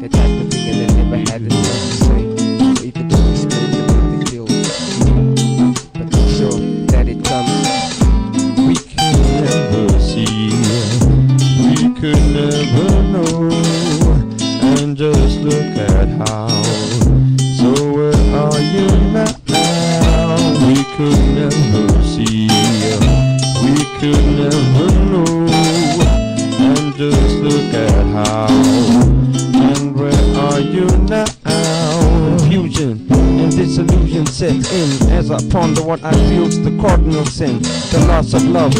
that type of thing, and they never had the chance to say, or even to explain them the kill. But I'm sure that it comes. We could never see, we could never know. And just look at how. So where are you now? We could never see, we could never know. And just look at how. And where are you now? Confusion and disillusion sets in as I ponder what I feel's the cardinal sin, the loss of love.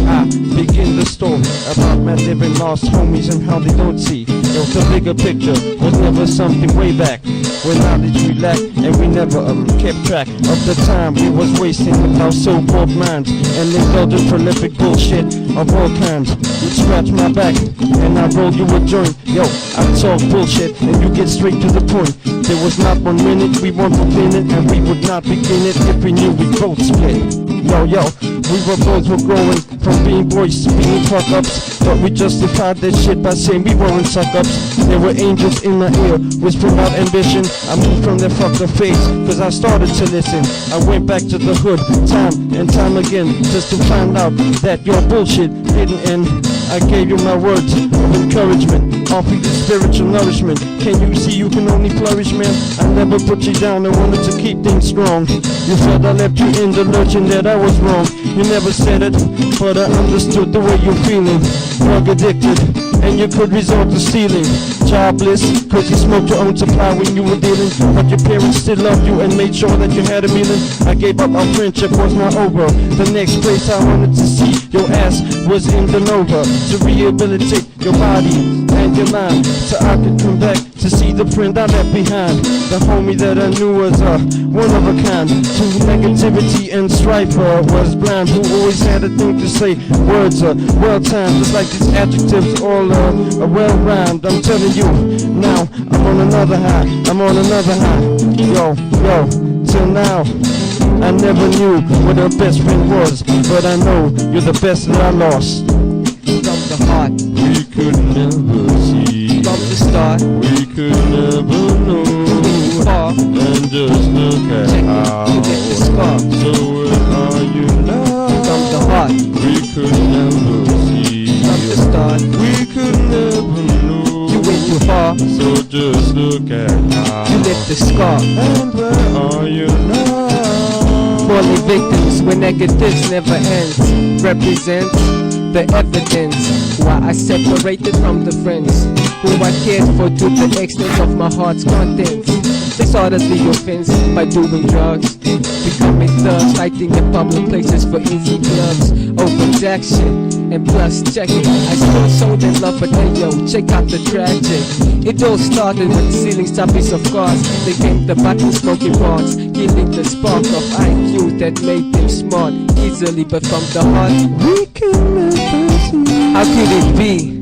I begin the story about my living lost homies and how they don't see. Yo, the bigger picture was never something way back when knowledge we lacked, and we never kept track of the time we was wasting with our so-called minds and indulging prolific bullshit of all kinds. You scratch my back and I roll you a joint. Yo, I talk bullshit and you get straight to the point. There was not 1 minute we weren't fulfilling, and we would not begin it if we knew we both split. Yo, we were both growing from being boys to being fuck-ups, but we justified that shit by saying we weren't suck-ups. There were angels in my ear whispering out ambition. I moved from their fucked up face cause I started to listen. I went back to the hood time and time again just to find out that your bullshit didn't end. I gave you my words of encouragement, offered you spiritual nourishment. Can you see you can only flourish, man? I never put you down, I wanted to keep things strong. You felt I left you in the lurch and that I was wrong. You never said it, but I understood the way you're feeling. Drug addicted, and you could resort to stealing. Jobless, cause you smoked your own supply when you were dealing. But your parents still loved you and made sure that you had a meaning. I gave up, our friendship was not over. The next place I wanted to see your ass was in the Nova. To rehabilitate your body and your mind, so I could come back to see the friend I left behind. The homie that I knew was one of a kind. To negativity and strife was blind. Who always had a thing to say. Words are well timed, just like these adjectives all are well rhymed. I'm telling you, now I'm on another high. I'm on another high. Yo, till now I never knew what a best friend was, but I know you're the best that I lost. From the heart, we could never see. From the start, we could never know. Far, and just look at how. You get the scar. So where are you now? From the heart, we could never see. From the start, we could never know. You went too far. So just look at how. You left the scar. And where are you now? Falling victims when negatives never ends. Represents the evidence why I separated from the friends who I cared for to the extent of my heart's contents. They started the offense by doing drugs, becoming thugs, fighting in public places for easy clubs, open jack shit. And plus, check it, I still sold in love, but hey yo, check out the tragic. It all started with stealing stoppies of cars. They came the button smoking bars, killing the spark of IQ that made them smart easily, but from the heart, we can never see. How could it be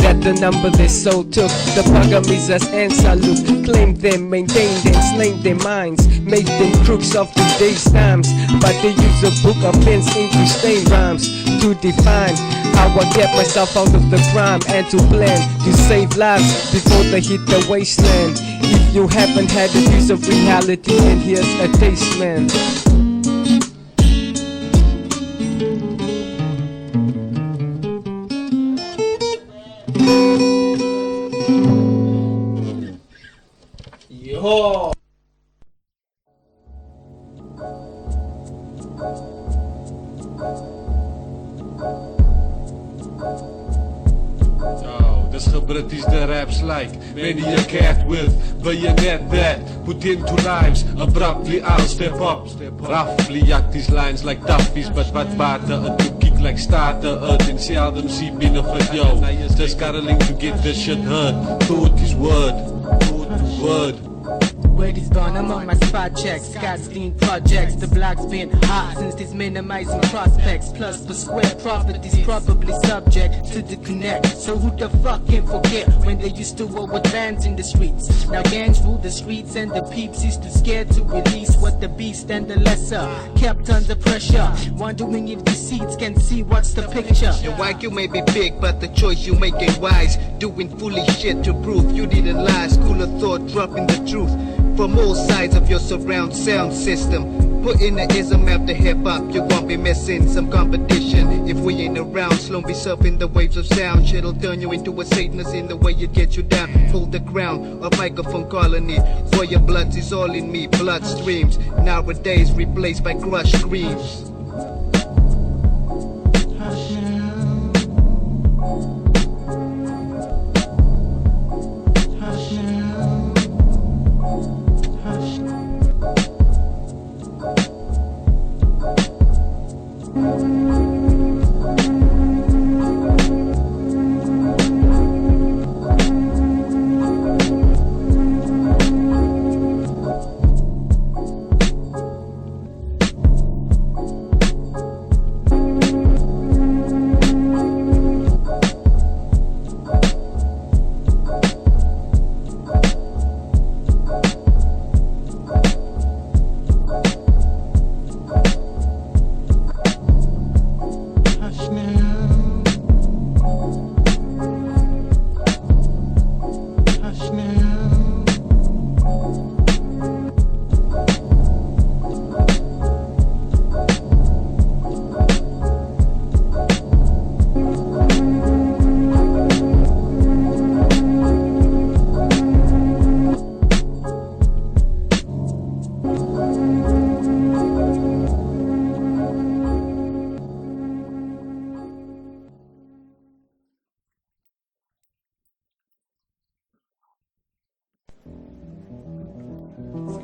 that the number they sold took the Pagamisas and Salute, claimed them, maintained them, slain their minds, made them crooks of today's times? But they use a book of pens into stain rhymes to define how I get myself out of the crime and to plan to save lives before they hit the wasteland. If you haven't had a piece of reality, then here's a taste, man. Yo. Dis ge-brittish-de raps like many a cat with bayonet that put into rhymes abruptly. I'll step up, roughly yak these lines like toughies, but wat baat het to kick like starter het en seldom see benefit. Yo, just cuddling to get this shit heard. Thought is word. Word is gone, I'm on my spot checks. Godsteen projects, the block's been hot since these minimizing prospects. Plus the square properties probably subject to the connect. So who the fuck can forget when they used to war with bands in the streets? Now gangs rule the streets and the peeps used to scared to release what the beast and the lesser kept under pressure, wondering if the seeds can see what's the picture. And why you may be big, but the choice you make ain't wise. Doing foolish shit to prove you didn't lie. School of thought, dropping the truth from all sides of your surround sound system. Putting the ism after hip-hop, you won't be missing some competition. If we ain't around, slow be surfing the waves of sound. Shit'll turn you into a Satanist in the way it gets you down. Hold the crown, a microphone colony. Boy, your blood is all in me, blood streams. Nowadays replaced by crushed screams.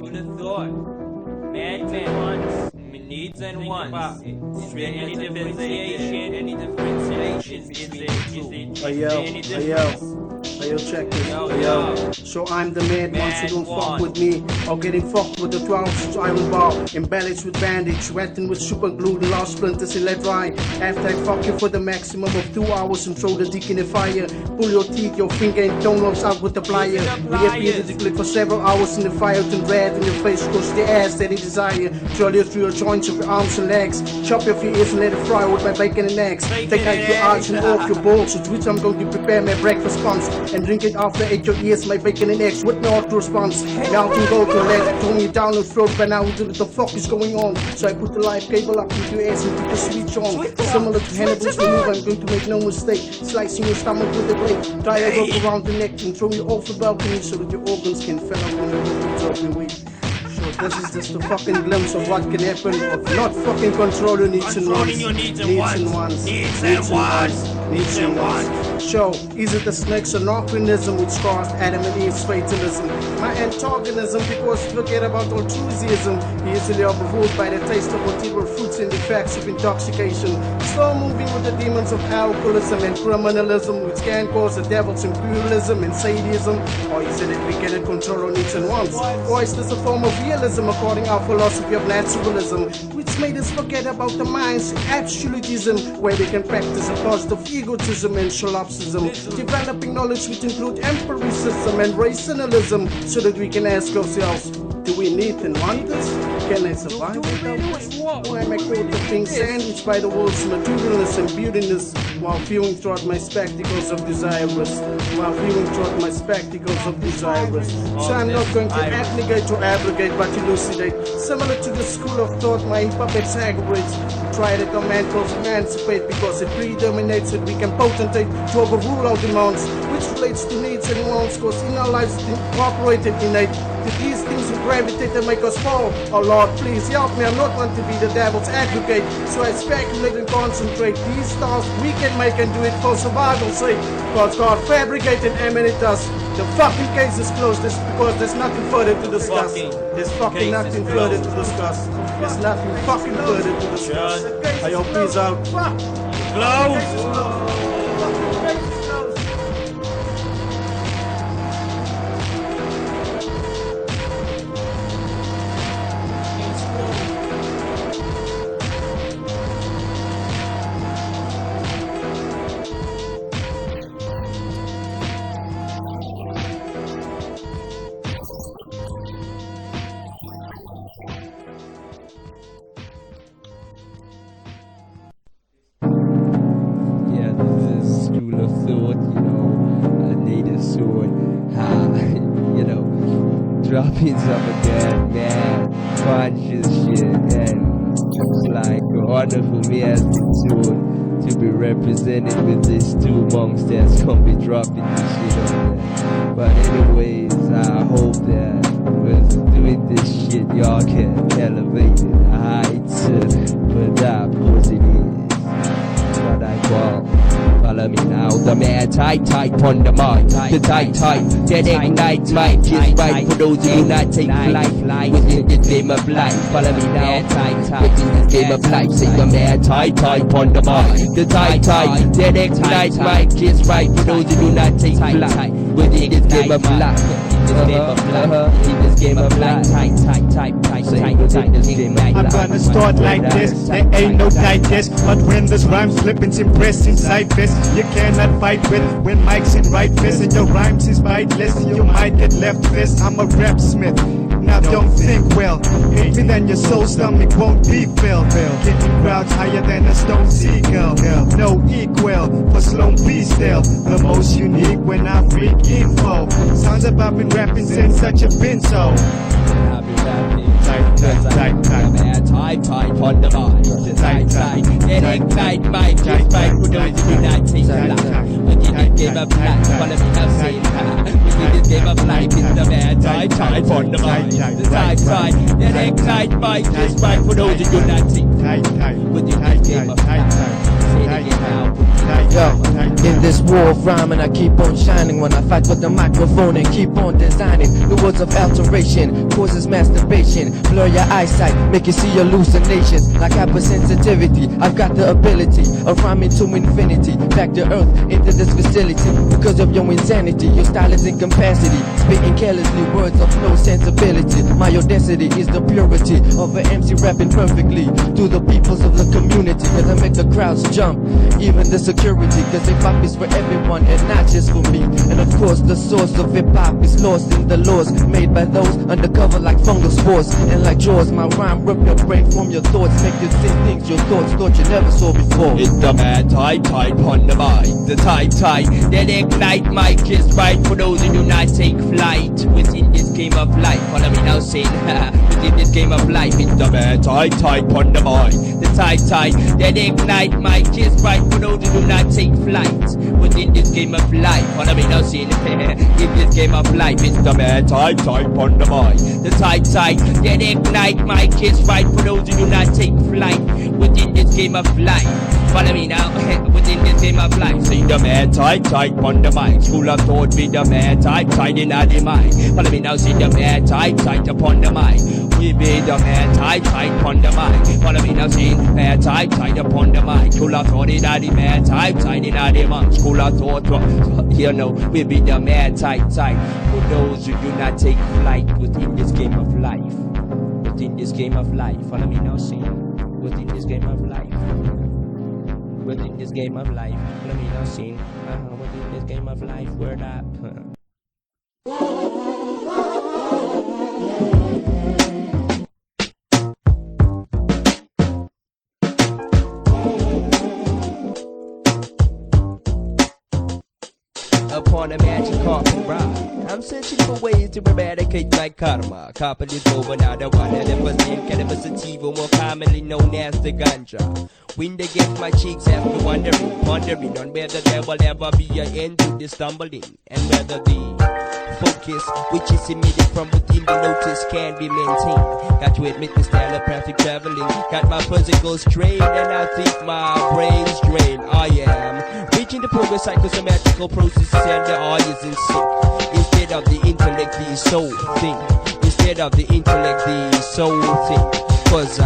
School of thought, madman, needs and wants. Is there any differentiation? Any differentiation? Hey yo, check this. Hey yo. So I'm the mad one, so don't fuck with me. Or getting fucked with the 12 iron bar, embellished with bandage, wetting with super glue, the last splinters in let dry. After I fuck you for the maximum of 2 hours and throw the dick in the fire. Pull your teeth, your finger and toenails out with the plier. Repeatedly for several hours in the fire, turn red in your face, cause the ass that you desire. Draw you through your joints of your arms and legs. Chop off your ears and let it fry with my bacon and eggs. Take out your arch and off your balls, with which I'm going to prepare my breakfast buns. And drink it after 8 your ears, my bacon and eggs with no auto response. Melting gold to lead, throwing you down the throat by now. What the fuck is going on? So I put the live cable up into your ass and put the switch on. Similar to Hannibal's maneuver, I'm going to make no mistake. Slicing your stomach with a blade. Tie a rope around the neck and throw you off the balcony so that your organs can fill up on the rope of your weight. So this is just a fucking glimpse of what can happen of not fucking controlling needs and wants. Needs and wants. So, is it the snake's anachronism which caused Adam and Eve's fatalism? My antagonism because forget about altruism. Easily overruled by the taste of whatever fruits and effects of intoxication. Slow moving with the demons of alcoholism and criminalism which can cause the devil's imperialism and sadism. Or is it that we cannot control our needs and wants? Or is this a form of realism according to our philosophy of naturalism, which made us forget about the mind's absolutism, where we can practice a positive egotism and solipsism, developing knowledge which include empiricism and rationalism, so that we can ask ourselves, do we need and want this? Can I survive without this? Or am I caught the thing sandwiched by the world's materialness and beautiness, while viewing throughout my spectacles of desirous? So I'm not going to abnegate or abrogate, but elucidate. Similar to the school of thought, my puppets aggregates. Try that our mantles emancipate because it predominates that we can potentate to overrule our demands, which relates to needs and wants, cause in our lives it's incorporated innate. To these things who gravitate and make us fall. Oh Lord, please help me, I'm not one to be the devil's advocate. So I speculate and concentrate. These stars we can make and do it for survival's sake. Cause God fabricated emanate us. The fucking case is closed, this because there's nothing further to discuss. There's fucking nothing further to discuss. There's nothing fucking further to discuss. Ayo, peace out. Close! Dropping some of that mad conscious shit, and it's like an honor for me as the to be represented with these two monks that's gonna be dropping this shit on there. But anyways, I hope that with doing this shit y'all can elevate it heights, but that pussy is what I call. Follow me now, the mad tight on the mic, the tight, that ignite mic is right for those who do not take life within this game of life. Follow me now, tight within this game of life. Say the mad tight on the mic, the tight, that ignite mic is right for those who do not take life within this game of life. In this game of life, tight, I'm gonna start like this, there ain't no digest. But when this rhyme flipping's impressed inside this, you cannot fight with. When mic's in right fist and your rhymes is spiteless, you might get left fist. I'm a rap smith. Now don't think well. Hate me then your soul stomach won't be filled. Getting crowds higher than a stone seagull. No equal for Sloan B still. The most unique when I freak info. Sounds like I've been rapping since such a benzo. I've been rapping tight on the mic, tight, that ignite mic is right for those who do not take life. Within this game of life, follow me now, say it. Within this game of life, it's the man tight on the mic, the tight, that ignite mic is right for those who do not take life. Within this game of life. Yo, in this war of rhyming, I keep on shining when I fight with the microphone and keep on designing. The words of alteration causes masturbation, blur your eyesight, make you see hallucinations. Like hypersensitivity, I've got the ability of rhyming to infinity, back to earth into this facility. Because of your insanity, your style is incapacity, spitting carelessly words of no sensibility. My audacity is the purity of an MC rapping perfectly to the peoples of the community. Cause I make the crowds jump, even the security. Cause hip-hop is for everyone and not just for me. And of course the source of hip-hop is lost in the laws made by those undercover like fungal spores. And like jaws, my rhyme rip your brain from your thoughts, make you see things your thoughts thought you never saw before. It's the mad type on the mind, the type that ignite my kiss right for those who do not take flight within this game of life. Follow me now, saying within this game of life. It's the mad type on the mind, the type that ignite my kiss right for those who do not take flight within this game of life. Follow me now, saying in this game of life. It's the mad type on the mind, the type that ignite my kiss right for those who do not take flight within this game of life. Follow me now, within this game of life. Say the mad type on the mic. School of thought with the mad type in the mind. Follow me now, say the mad type upon the mic. We be the mad type on the mic. Follow me now, say mad type upon the mic. School of thought in the mad type in the mind. School of thought, you know, we be the mad type. For those who do not take flight within this game of life. Within this game of life. Follow me now, say within this game of life. Within this game of life, let me now sing. Within this game of life, word up. Upon a magic carpet ride, I'm searching for ways to eradicate my karma. Copper is over now, the one that represents cannabis sativa, more commonly known as the ganja. Wind against my cheeks after pondering on whether there will ever be an end to this stumbling, and whether the focus which is emitted from within the notice can be maintained. Got to admit this telepathic traveling got my physical strained, and I think my brain's drained. I am reaching the progress psychosomatical processes, and the eye is in sync. Instead of the intellect, the soul think. Instead of the intellect, the soul think. Cause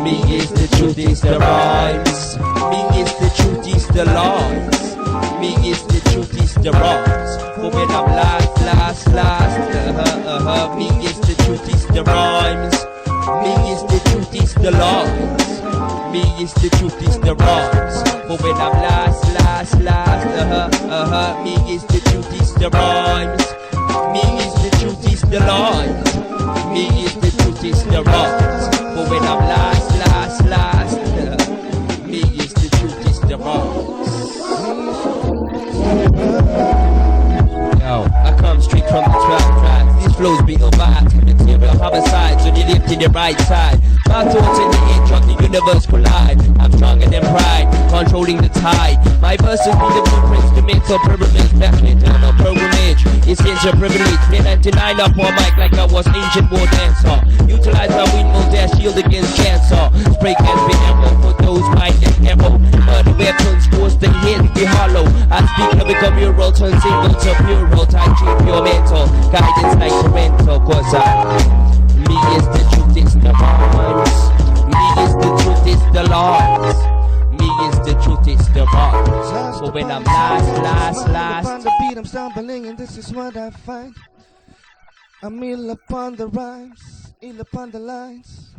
me is the truth, is the rhymes. Me is the truth, is the lies. Me is the truth, is the rhymes. For when I'm last. Me is the truth, is the rhymes. Me is the truth, is the lies. Me is the truth, is the rhymes. For when I'm last. Me is the truth, is the rhymes. Me is the truth, is the lies. Me is the truth, is the rhymes. For when I'm last. Me is the truth, is the rhymes. Yo, I come straight from the track. These flows be alive. Material homicides when you live to the right side. My thoughts in the edge of the universe collide. I'm stronger than pride, controlling the tide. My verses be the blueprints to mental pyramids. Back to eternal pilgrimage. Essential privilege. Play 99 up on mic like I was ancient war dancer. Utilize my windmill dash shield against cancer. Spray can be ammo for those mind and ammo. Murder weapons force the head be hollow. I speak of a mural, turn single to plural. Tight keep your mental guidance like parental. Cause me is the truth, is the rhymes. Me is the truth, is the lies. Me is the truth, is the rhymes. So when I'm last. Upon the beat I'm stumbling, and this is what I find. I'm ill upon the rhymes, ill upon the lines.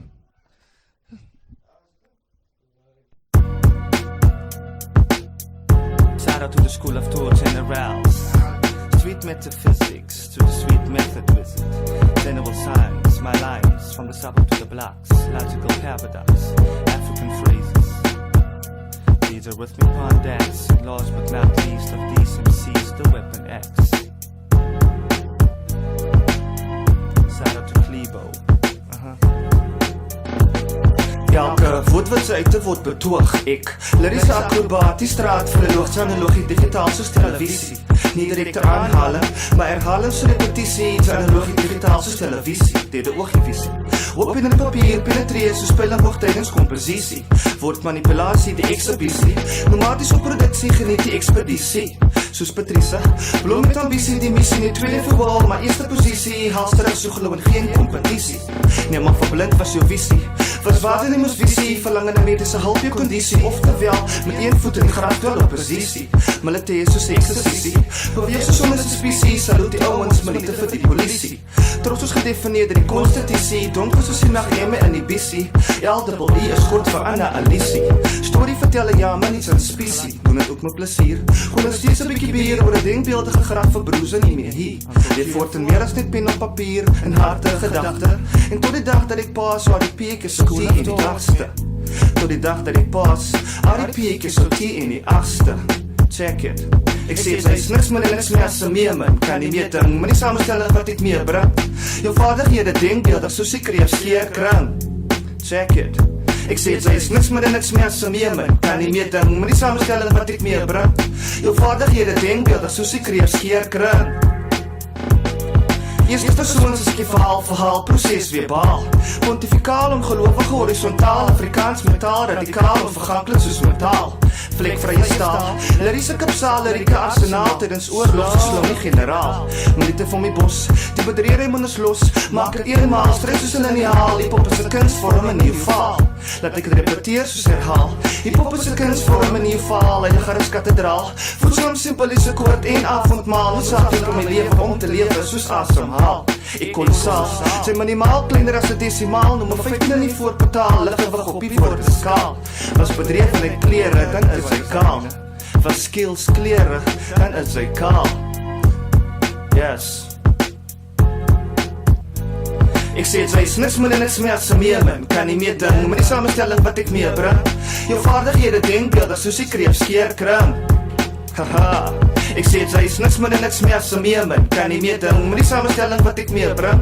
Shout out to the School of Thought and arouse. Street metaphysics to the sweet method visit. General science, my lines from the suburb to the blocks. Logical paradox, African phrases. These are rhythmic pondats, last but not least of these MCs, the weapon X. Shout out to Klebo. Elke woord wat sy uit te word betoog ek lyrische akrobaat, die straat verloog analogie digitaal soos televisie nie direkte aanhaling, maar herhaling so repetisie analogie digitaal soos televisie derde oogievisie Op pen en papier penetreer soos pijlenboog tydens komposisie. Word manipulasie die exhibisie, nomadische productie geniet die expeditie. Soos Patricia, bloem met ambitie die missie nie tweede verwaal, maar eerste posisie, haal sterk so geloof en geen competitie. Nee, maar verblind was jou visie, was waarde nie moes visie, verlangen na medische hulp jou conditie, oftewel, met een voet in graag wel op positie. Militair soos exercisie, beweeg soos onder sy spesie, salut die ouwens, maar niet te vir die politie. Trots soos gedefineerd in die constitutie, donker soos die nacht jemme in die bissie, LII is kort vir analisie. Story vertellen, ja, maar niets aan spesie, doen het ook met plesier, gewoon nog steeds 'n bietjie bier, oor 'n denkbeeldige graag vir broes en nie meer hier. Dit voort en meer as net pen op papier, en harte gedagte, en tot die dag dat ek paas, waar die peek is so die in die dagste. Tot die dag dat ek paas, waar die peek is so die in die agste. Check it. Ek sê sy is niks meer en niks meer as 'n meemin, kan nie meer ding, maar nie samenstelling wat ek meer bring. Jou vaardighede denkbeeldig, so seker jy skeerkring. Check it. Ek sê sy is niks meer en niks meer as 'n meemin, kan nie meer ding, maar nie samenstelling wat ek meer bring. Jou vaardighede denkbeeldig, so seker jy skeerkring. Eerste persoon as ek die verhaal, proces weer baal. Pontifikaal, ongeloofig, horizontaal, Afrikaans metaal, radicaal, onverganklik soos metaal. Vlekvrye staal, lyriese kapsaal, lyrieke arsenaal, tydens oorlog, gesloon die generaal. Minute van my bos, die bedreer moet ons los, maak het eenmaal, strijd soos een lineaal, hiphop is een kunstvorm, een nieuw faal. Laat ek het repeteer soos herhaal, hiphop is een kunstvorm, een nieuw faal, heilige is kathedraal, voedsom simpel is een koord, een avondmaal, noodzakelijk om my leven om te leven, soos asemhaal. Ek kolossaal, sy minimaal kleiner as 'n desimaal, noem 'n 15 nie voorportaal, ligge wig op die woordeskaal. Was bedreef in klere, dan is hy kaal. Was skills klere, dan is hy kaal. Yes. Ek sê sy is niks meer en niks meer as 'n meemin, kan nie meer ding, maar die samenstelling wat ek meebring. Jou vaardighede denkbeeldig, soos die kreef skeerkring. Haha. Ek sê sy is niks meer en niks meer as 'n meemin, kan nie meer ding, maar die samenstelling wat ek meebring.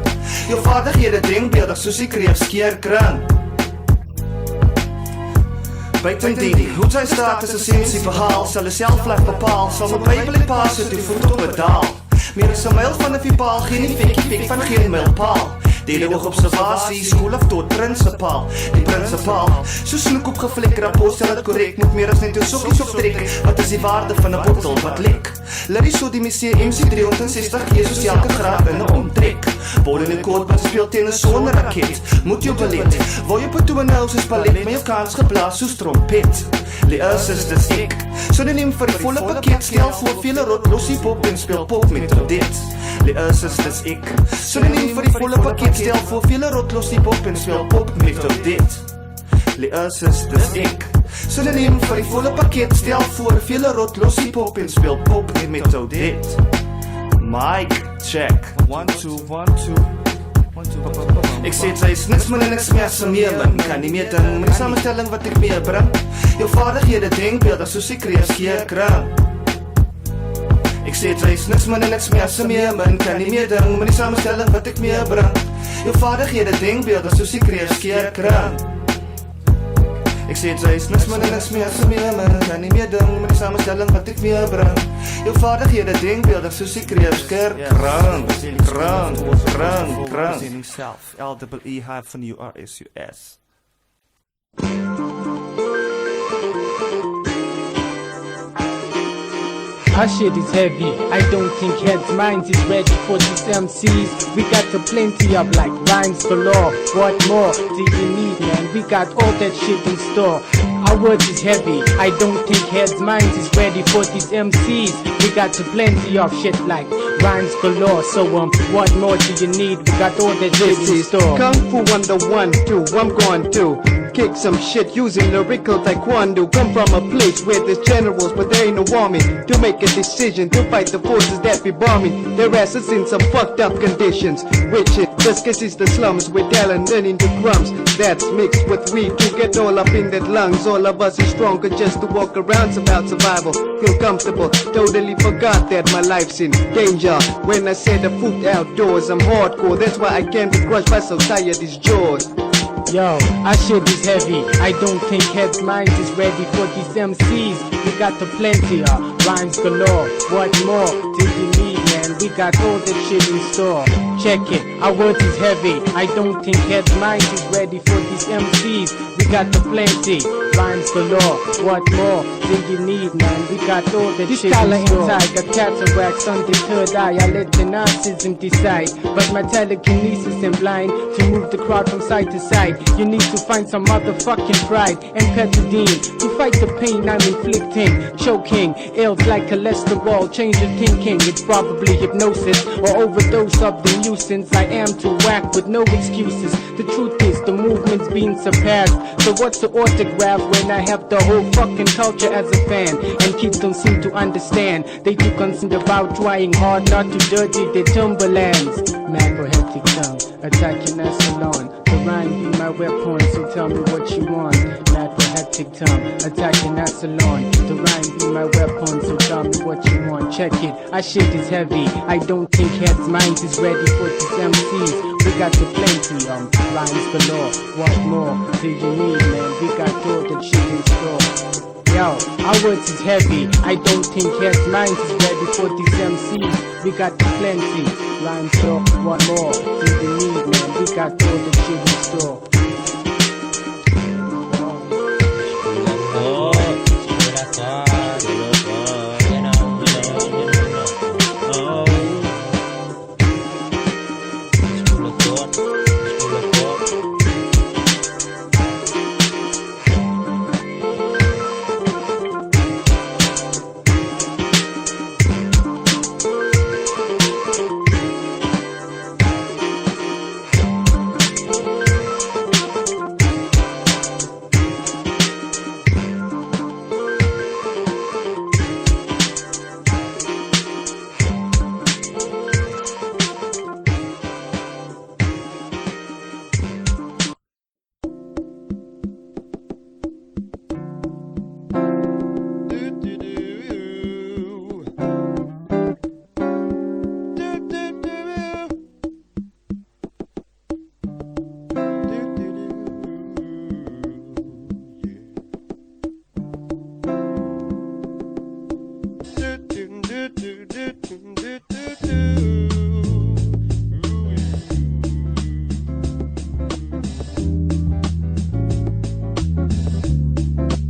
Jou vaardighede denkbeeldig, soos die kreef skeerkring. Buitendien, hoe sy status essensie behaal, sal hy self laat bepaal, sal my bybel en paas het die voet op pedaal. Meer as 'n myl van 'n vipaal, geen fik van geen mylpaal. Dele oog observasie, Schoolofthought principaal, die principaal, so snoek op geflikker, apostel het korrek, moet meer as net jou sokkies optrek, wat is die waarde van 'n bottel wat lek? Larry so die missie MC360 Jesus elke graad in 'n omtrek, bol in 'n koord wat speel teen 'n sonraket, moet jou belet, wou jy op 'n nou soos palet, met jou kans geblaas soos trompet. Leeursus dis ek, synoniem vir die volle pakket, stel voor vele rot, losie pop en speel pop met dit. Leeursus dis ek, synoniem vir die volle pakket, stel voor vele rot, losie pop en speel pop met dit. Leeursus dis ek, synoniem vir die volle pakket, stel voor vele rot, losie pop en speel pop met dit. Mic check, 1 2 1 2. Ek sê sy is niks meer en niks meer as 'n meemin, kan nie meer ding, maar die samenstelling wat ek meebring. Jou vaardighede denkbeeldig, soos die kreef skeerkring. Ek sê sy is niks meer en niks meer as 'n meemin, kan nie meer ding, maar die samenstelling wat ek meebring. Jou vaardighede denkbeeldig, soos die kreef skeerkring. Ek sê sy is niks meer en niks meer as 'n meemin, kan nie meer ding, maar die samenstelling wat ek meebring. Jou vaardighede denkbeeldig, soos die kreef skeerkring. Krang. LEE-URSUS. Our shit is heavy, I don't think heads, minds is ready for these MCs. We got a plenty of like rhymes galore. What more do you need, man? We got all that shit in store. Our words is heavy, I don't think heads, minds is ready for these MCs. We got a plenty of shit like rhymes galore. So what more do you need? We got all that shit in store. Kung Fu 1-1-2, I'm going to kick some shit using lyrical taekwondo. Come from a place where there's generals, but there ain't no army to make a decision to fight the forces that be bombing their asses in some fucked up conditions. Which it just cause it's the slums with talent learning the crumbs that's mixed with weed to get all up in that lungs. All of us is stronger just to walk around about survival, feel comfortable. Totally forgot that my life's in danger. When I set a foot outdoors, I'm hardcore. That's why I can't be crushed by society's jaws. Yo, our shit is heavy. I don't think heads' minds is ready for these MCs. We got the plenty of rhymes galore. What more do you need, man? We got all that shit in store. Check it, our words is heavy. I don't think heads' minds is ready for these MCs. We got the plenty rhymes galore. What more do you need, man? We got all that shit in store. Inside, got cataracts on the third eye. I let the narcissism decide, but my telekinesis am blind to move the crowd from side to side. You need to find some motherfucking pride and petadine to fight the pain I'm inflicting. Choking, ills like cholesterol, change your thinking. It's probably hypnosis or overdose of the nuisance. I am too whack with no excuses. The truth is the movement's been surpassed. So what's the autograph when I have the whole fucking culture as a fan? And kids don't seem to understand. They too concerned about trying hard not to dirty their timberlands. Mad poetic tongue, attacking that salon. The rhyme be my weapon, so tell me what you want. Mad poetic tongue, attacking that salon. The rhyme be my weapon, so tell me what you want. Check it, our shit is heavy. I don't think heads' minds is ready for these MCs. We got the plenty rhymes galore. What more do you need, man? We got all that shit in store. Yo, our words is heavy. I don't think heads' minds is ready for these MCs. We got the plenty rhymes galore. What more do you need, man? We got all that shit in store.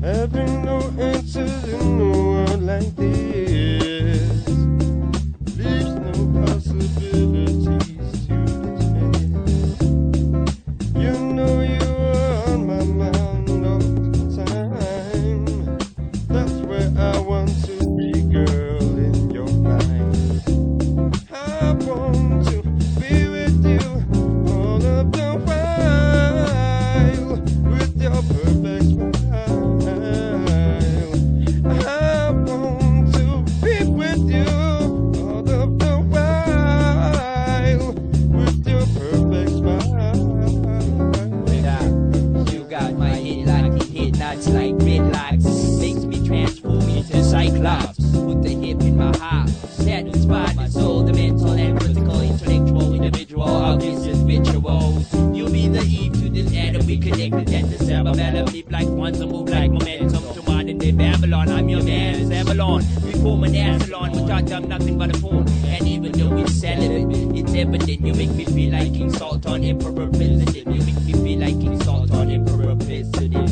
Having no answers in a world like this leaves no possibilities to despair. You know you are on my mind all the time. That's where I want to be, girl, in your mind. I want to be with you all of the while, with your perfect smile. Like red lights, makes me transform into Cyclops. Put the hip in my heart, satisfied my soul, the mental and physical, intellectual individual of this rituals. You'll be the Eve to this Adam, we connected at the cerebellum. Leap like quantum, move like momentum to modern day Babylon. I'm your man, Babylon. We form an echelon without them nothing but a phone. And even though it's celibate, it's evident. You make me feel like King Sultan, Emperor President. You make me feel like King Sultan, Emperor President.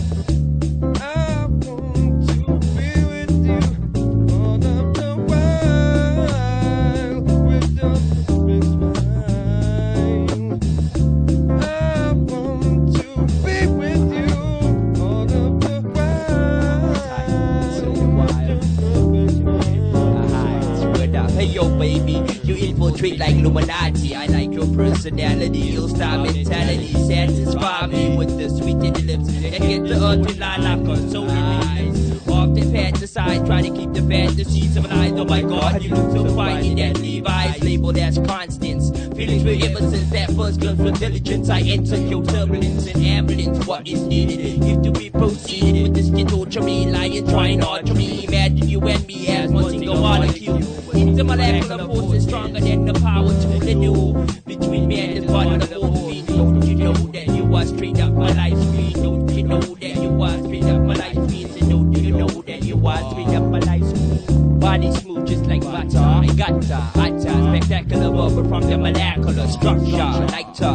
Infiltrate like Illuminati. I like your personality, your style mentality. Satisfy me with the sweet lips and get the earth in line like consoling eyes. Often fantasize, try to keep the fantasies of lies. Oh my God, you look so fine in that Levi's labeled as constants. Feelings were ever since that first glimpse with diligence. I enter your turbulence and ambulance. What is needed if to be proceeded with this kid ultra me lying, trying hard to me. Imagine you and me as one single molecule. Intermolecular force is stronger than the power to renew between me and this body of the whole fiend. Don't you know that you are straight up my life?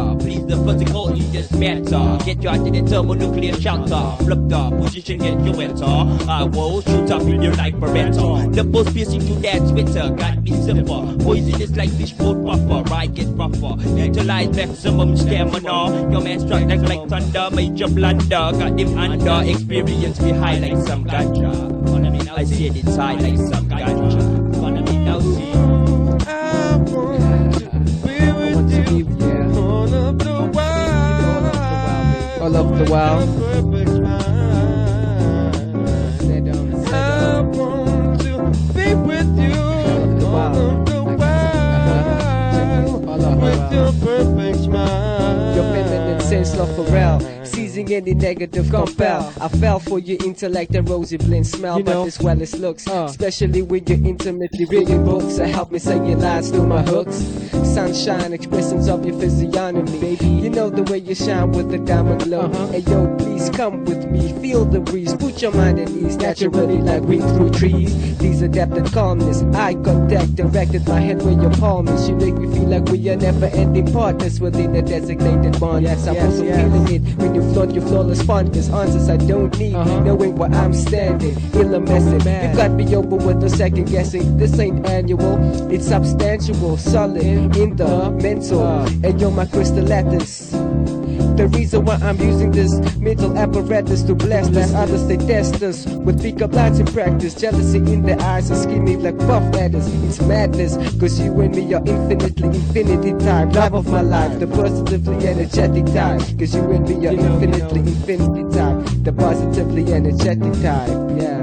better. Please the physical, you just matter. Get you out in the thermonuclear shelter. Flip the position, get you wetter. I will shoot up in your like Beretta. The post piercing to that Twitter got me zipper. Poisonous like fishboat buffer. Ride get rougher. Utilize maximum stamina. Your man struck like thunder. Major blunder. Got them under. Experience me high like some ganja. I said it's high like some ganja. Wanna be now see. I want to be with you all of the while. All of the while. I want to be with you all of the while. With your perfect smile. Your feminine sense of pharrell. Seizing any negative compel. I fell for your intellect and rosy blend smell, but as well as looks. Especially when you're intimately reading books. So help me say your lines through my hooks. Sunshine, expressions of your physiognomy. Baby, you know the way you shine with the diamond glow. Hey yo, please come with me. Feel the breeze. Put your mind at ease. Naturally like wind through trees. These adapted calmness. Eye contact directed my head where your palm is. You make me feel like we are never-ending partners within a designated bond. Yes, I'm also feeling it when you flaunt your flawless fondness. Answers I don't need, knowing where I'm standing. Ill a message. You got me open with no second guessing. This ain't annual, it's substantial, solid in the mental. And you're my crystal lattice. The reason why I'm using this mental apparatus to blast us. Others they test us with pickup lines in practice. Jealousy in their eyes and scheming like buff ladders. It's madness, cause you and me are infinity type. Love of my life, the positively energetic type. Cause you and me are infinity type. The positively energetic type, yeah.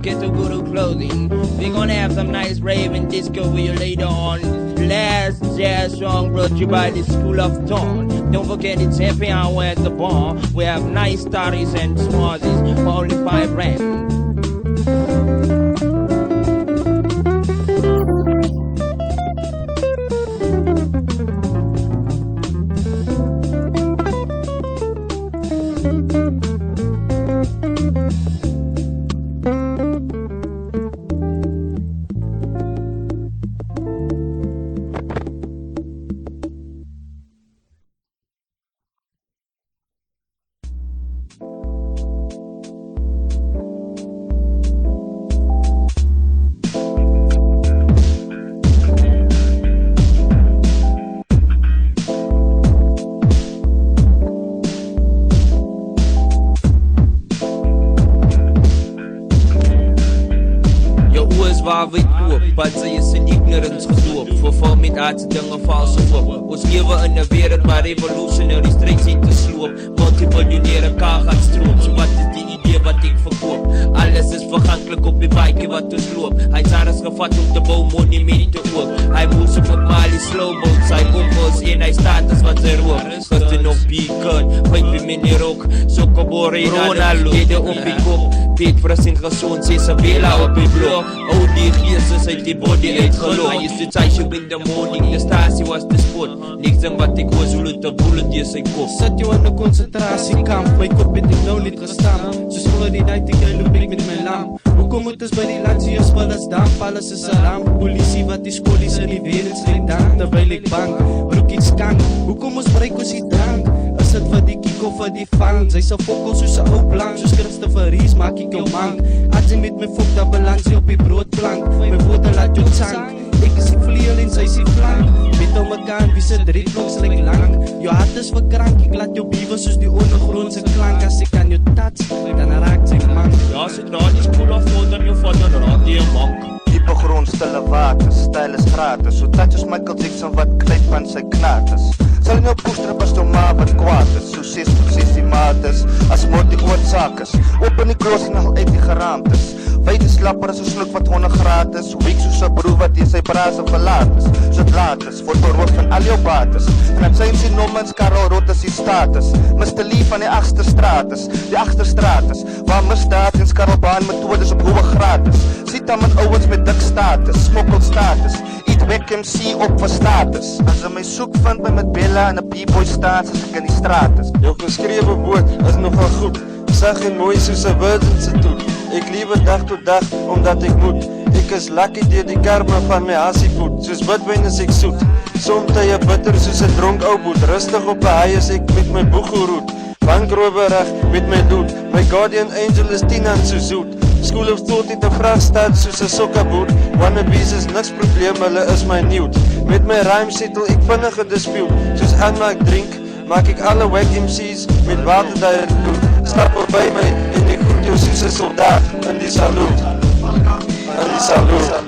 Get a good clothing. We're gonna have some nice rave and disco with you later on. Last jazz song brought to you by the School of Thought. Don't forget it's happy hour at the bar. We have nice stories and smarties for only 5 rand. waar we koop, wat sy is in ignorance gedoop, verval met aardse dinge valse hoop. Ons lewe in 'n wereld waar revolutionary streeks in te sloop, multimiljonaire kaar gaan stroop. So wat is die idee wat ek verkoop? Alles is verganklik op die bike wat ons loop. Hy's anders gevat om te bou monumente ook. Hy moes op Mali slow boat, sy bombos en hy staat as wat sy rook. Gister nog beacon, 5 minute rook. Sokobore Ronaldo, hede op die kop. Peet frissend gezond, Isabella op die blok. Oh, die gees uit die body uitgelok. I used to touch you in the morning, the stasie was the spot. Niks in wat ek was, hoe te bullet die sy kop. Sit jou in 'n konsentrasiekamp, my kop het ek nou niet gestaan. Soos vroeger die nightingale loop ek met my lamp. Hoekom moet ons by die landjie as vullus damp? Alles is 'n ramp, polisie wat die skolies in die wereld sê dan. Terwyl ek bang, broek ek skank. Hoekom ons breek ons die drank? Is dit vir die kiek of vir die vang? Sy sal fokkel soos 'n ou plank, soos Christopher Rees maak ek jou mank. As jy met my fok, dan balans jy op die broodplank. My woorde laat jou tank. Ek is die vleuel en sy is die flank. Met om mekaar, wie se drie kloks lyk lang. Jou hart is verkrank, ek laat jou biewe soos die ondergrondse klank. As ek aan jou touch, dan raak sy mank. Ja, sodra die Schoolofthought aan jou vat, dan raak die 'n mank. Diepe grond, stille water, styl is gratis. So touch is Michael Jackson wat klyp van sy knaartes. Sal in jou poester pas jou ma wat kwaad is. So 6 die maat is, as moord die oorzaak is. Open die klos en al uit die geraamtes. Wete slapper is 'n snoek wat 100 gratis. Week soos 'n broer wat in sy braas verlaat is. So het laat is, word beroof van al jou bates. En het zijn sy nommens, Karel Rood is die status. Mr. Lee van die agterstraat is, waar misdaad en skarrelbaan methodes op hoë gratis. Siet dan met ouwens met dik status, smokkel status. Eat back MC op vir status. As jy my soek vind my met Bella en 'n bboy staat as ek in die straat is. Jou geskrewe woord is nogal goed, sag en mooi soos 'n virgin se toet. Ek lewe dag tot dag, omdat ek moet. Ek is lucky deur die karma van my hassievoet. Soos witwyn is ek soet, somtye bitter soos 'n dronk ou boet. Rustig op 'n haai is ek met my boegeroet. Bankroberig met my doet. My guardian angel is 10 aan so zoet. Schoolofthought het 'n vraagstaat soos 'n sokkerboot. Wannabes is niks probleem, hulle is my nuut. Met my rhyme settle ek vinnige dispuut. Soos Anna ek drink, maak ek alle wack MC's met water daar doet. Stap op by my en ek groet jou soos 'n soldaat in die saluut. In die saluut.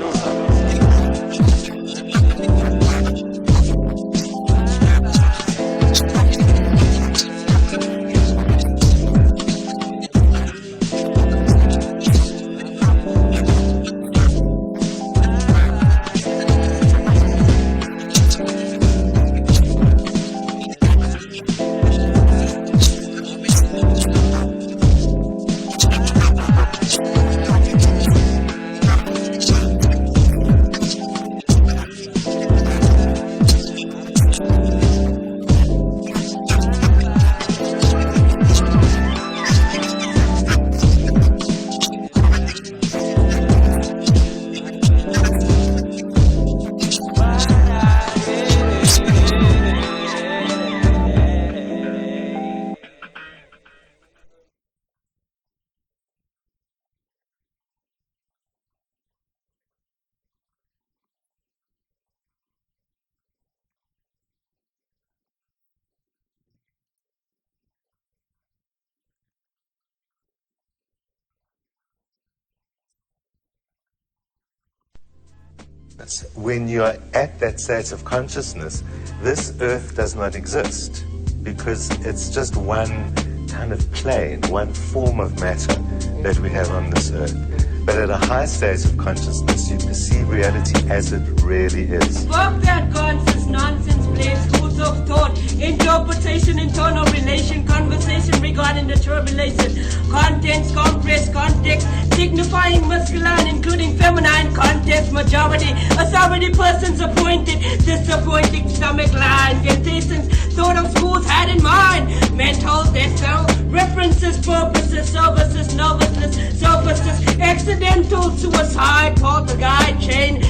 When you are at that state of consciousness, this earth does not exist because it's just one kind of plane, one form of matter that we have on this earth. But at a high state of consciousness, you perceive reality as it really is. Fuck that Konsis Nonsense, blame schools of thought, interpretation, internal relation, conversation regarding the turbulation, contents, compressed context, signifying masculine, including feminine context, majority, authority persons appointed, disappointing stomach line, contestants, thought of schools had in mind, mental vessel, references, purposes, services, nervousness, surfaces, accidental suicide, poltergeist chain,